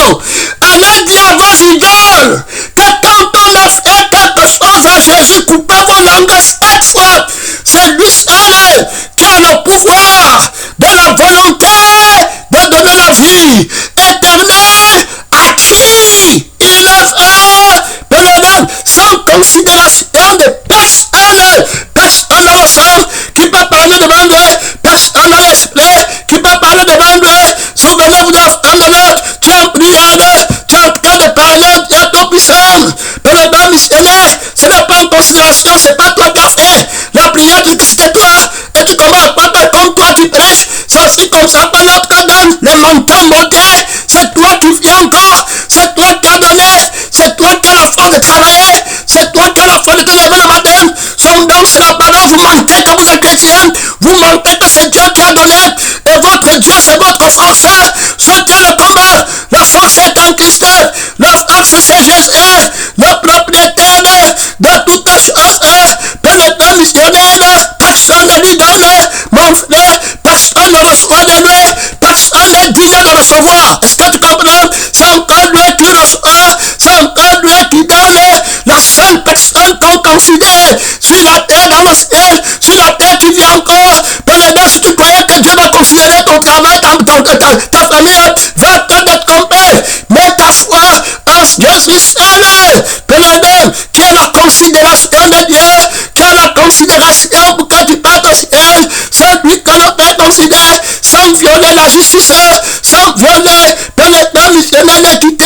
Allez dire à vos idoles que quand on a fait quelque chose à Jésus, coupez vos langues 7 fois. C'est lui seul qui a le pouvoir de la volonté de donner la vie éternelle à qui il veut. Prenez sans considération de personne. Personne dans le sang qui peut parler devant Dieu. Personne dans l'esprit qui peut parler devant Dieu. Souvenez-vous de l'enfant de l'autre. Tu es en prière. Tu es en train de parler. Tu es tout puissant. Prenez missionnaire. Ce n'est pas une considération. C'est pas toi qui as fait la prière. Tu dis c'était toi. Et tu commences à parler comme toi tu prêches. C'est aussi comme ça que l'autre donne les montagnes montées. C'est toi qui viens encore. C'est toi qui as donné. C'est toi qui as la force de travailler. C'est toi qui as la force de te lever le matin. Son don, c'est la parole. Vous mentez que vous êtes chrétien. Vous mentez que c'est Dieu qui a donné. Et votre Dieu, c'est votre force. Sortez le combat. La force est en Christ. La force, c'est Jésus. Le propriétaire de toutes choses. Pénétrant missionnaire. Personne ne lui donne. Mon frère, personne ne reçoit de lui. Personne n'est digne de recevoir. Est-ce que tu comprends? C'est encore lui qui reçoit. C'est encore lui qui donne. La seule personne qu'on considère sur la terre, dans le ciel, sur la terre qui vit encore. Prenez, si tu croyais que Dieu va considérer ton travail, ta famille, va te tromper. Mets ta foi en Jésus seul. Prenez, qui est la considération de Dieu, qui est la considération pour que tu partes au ciel. C'est lui que le Père considère, sans violer la justice, sans violer, pénétrer missionnaire l'équité.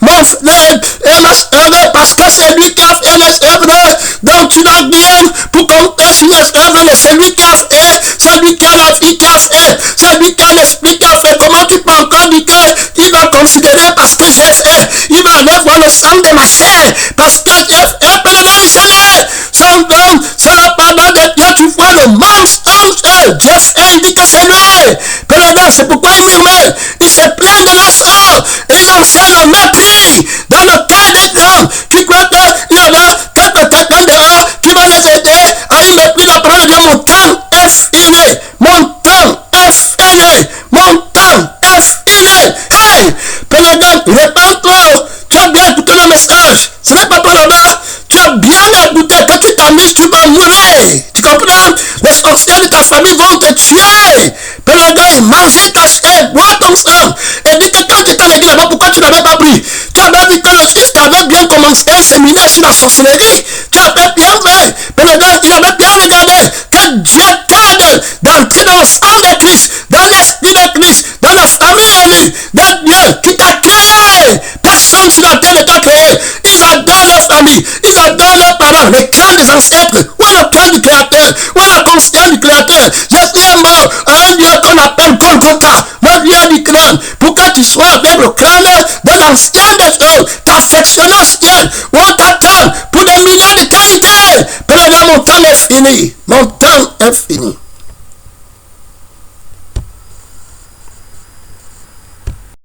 Mon frère et ma soeur, parce que c'est lui qui a fait les œuvres, donc tu n'as rien pour compter sur les œuvres, mais c'est lui qui a fait, c'est lui qui a la vie qui a fait, c'est lui qui a l'esprit qui a fait. Comment tu peux encore dire qu'il va considérer parce que j'ai fait, il va aller voir le sang de ma chair, parce que j'ai fait, prenez missionnaire, son don, c'est le pardon de Dieu. Tu vois le mensonge, Dieu fait, il dit que c'est lui. Prenez, c'est pourquoi il murmure, il se plaint de la sort, et il enseigne le mépris dans le cœur des gens qui croient qu'il y en a quelqu'un dehors qui va les aider à y mépris la parole de Dieu. Mon temps est fini. Mon temps est fini. Mon temps est fini. Hey, Pénédon, répands-toi. Tu as bien écouté le message. Ce n'est pas toi là-bas. Tu as bien écouté que tu t'amuses, tu vas mourir. Tu comprends? Les sorciers de ta famille vont te tuer. Pénédon, manger ta chair, boire ton sang. Et dis que quand tu t'es légué là-bas, pourquoi tu n'avais pas pris? Tu avais vu que le fils avait bien commencé un séminaire sur la sorcellerie. Tu avais bien fait. Pénédon, il avait bien regardé que Dieu t'aide d'entrer dans le sang de Christ, dans l'esprit de Christ, dans la famille de Dieu qui t'a créé. Personne sur la terre ne t'a créé. Ils adorent leur famille, ils adorent leurs parents, les clan des ancêtres. Où est le clan du Créateur? Où est la conscience du Créateur? Jésus est mort à un Dieu qu'on appelle Golgotha, le lieu du crâne, pour que tu sois avec le crâne de l'ancien des œuvres, t'affectionner au ciel, où on t'attend pour des milliers d'éternités. Prenez, mon temps est fini. Mon temps est fini.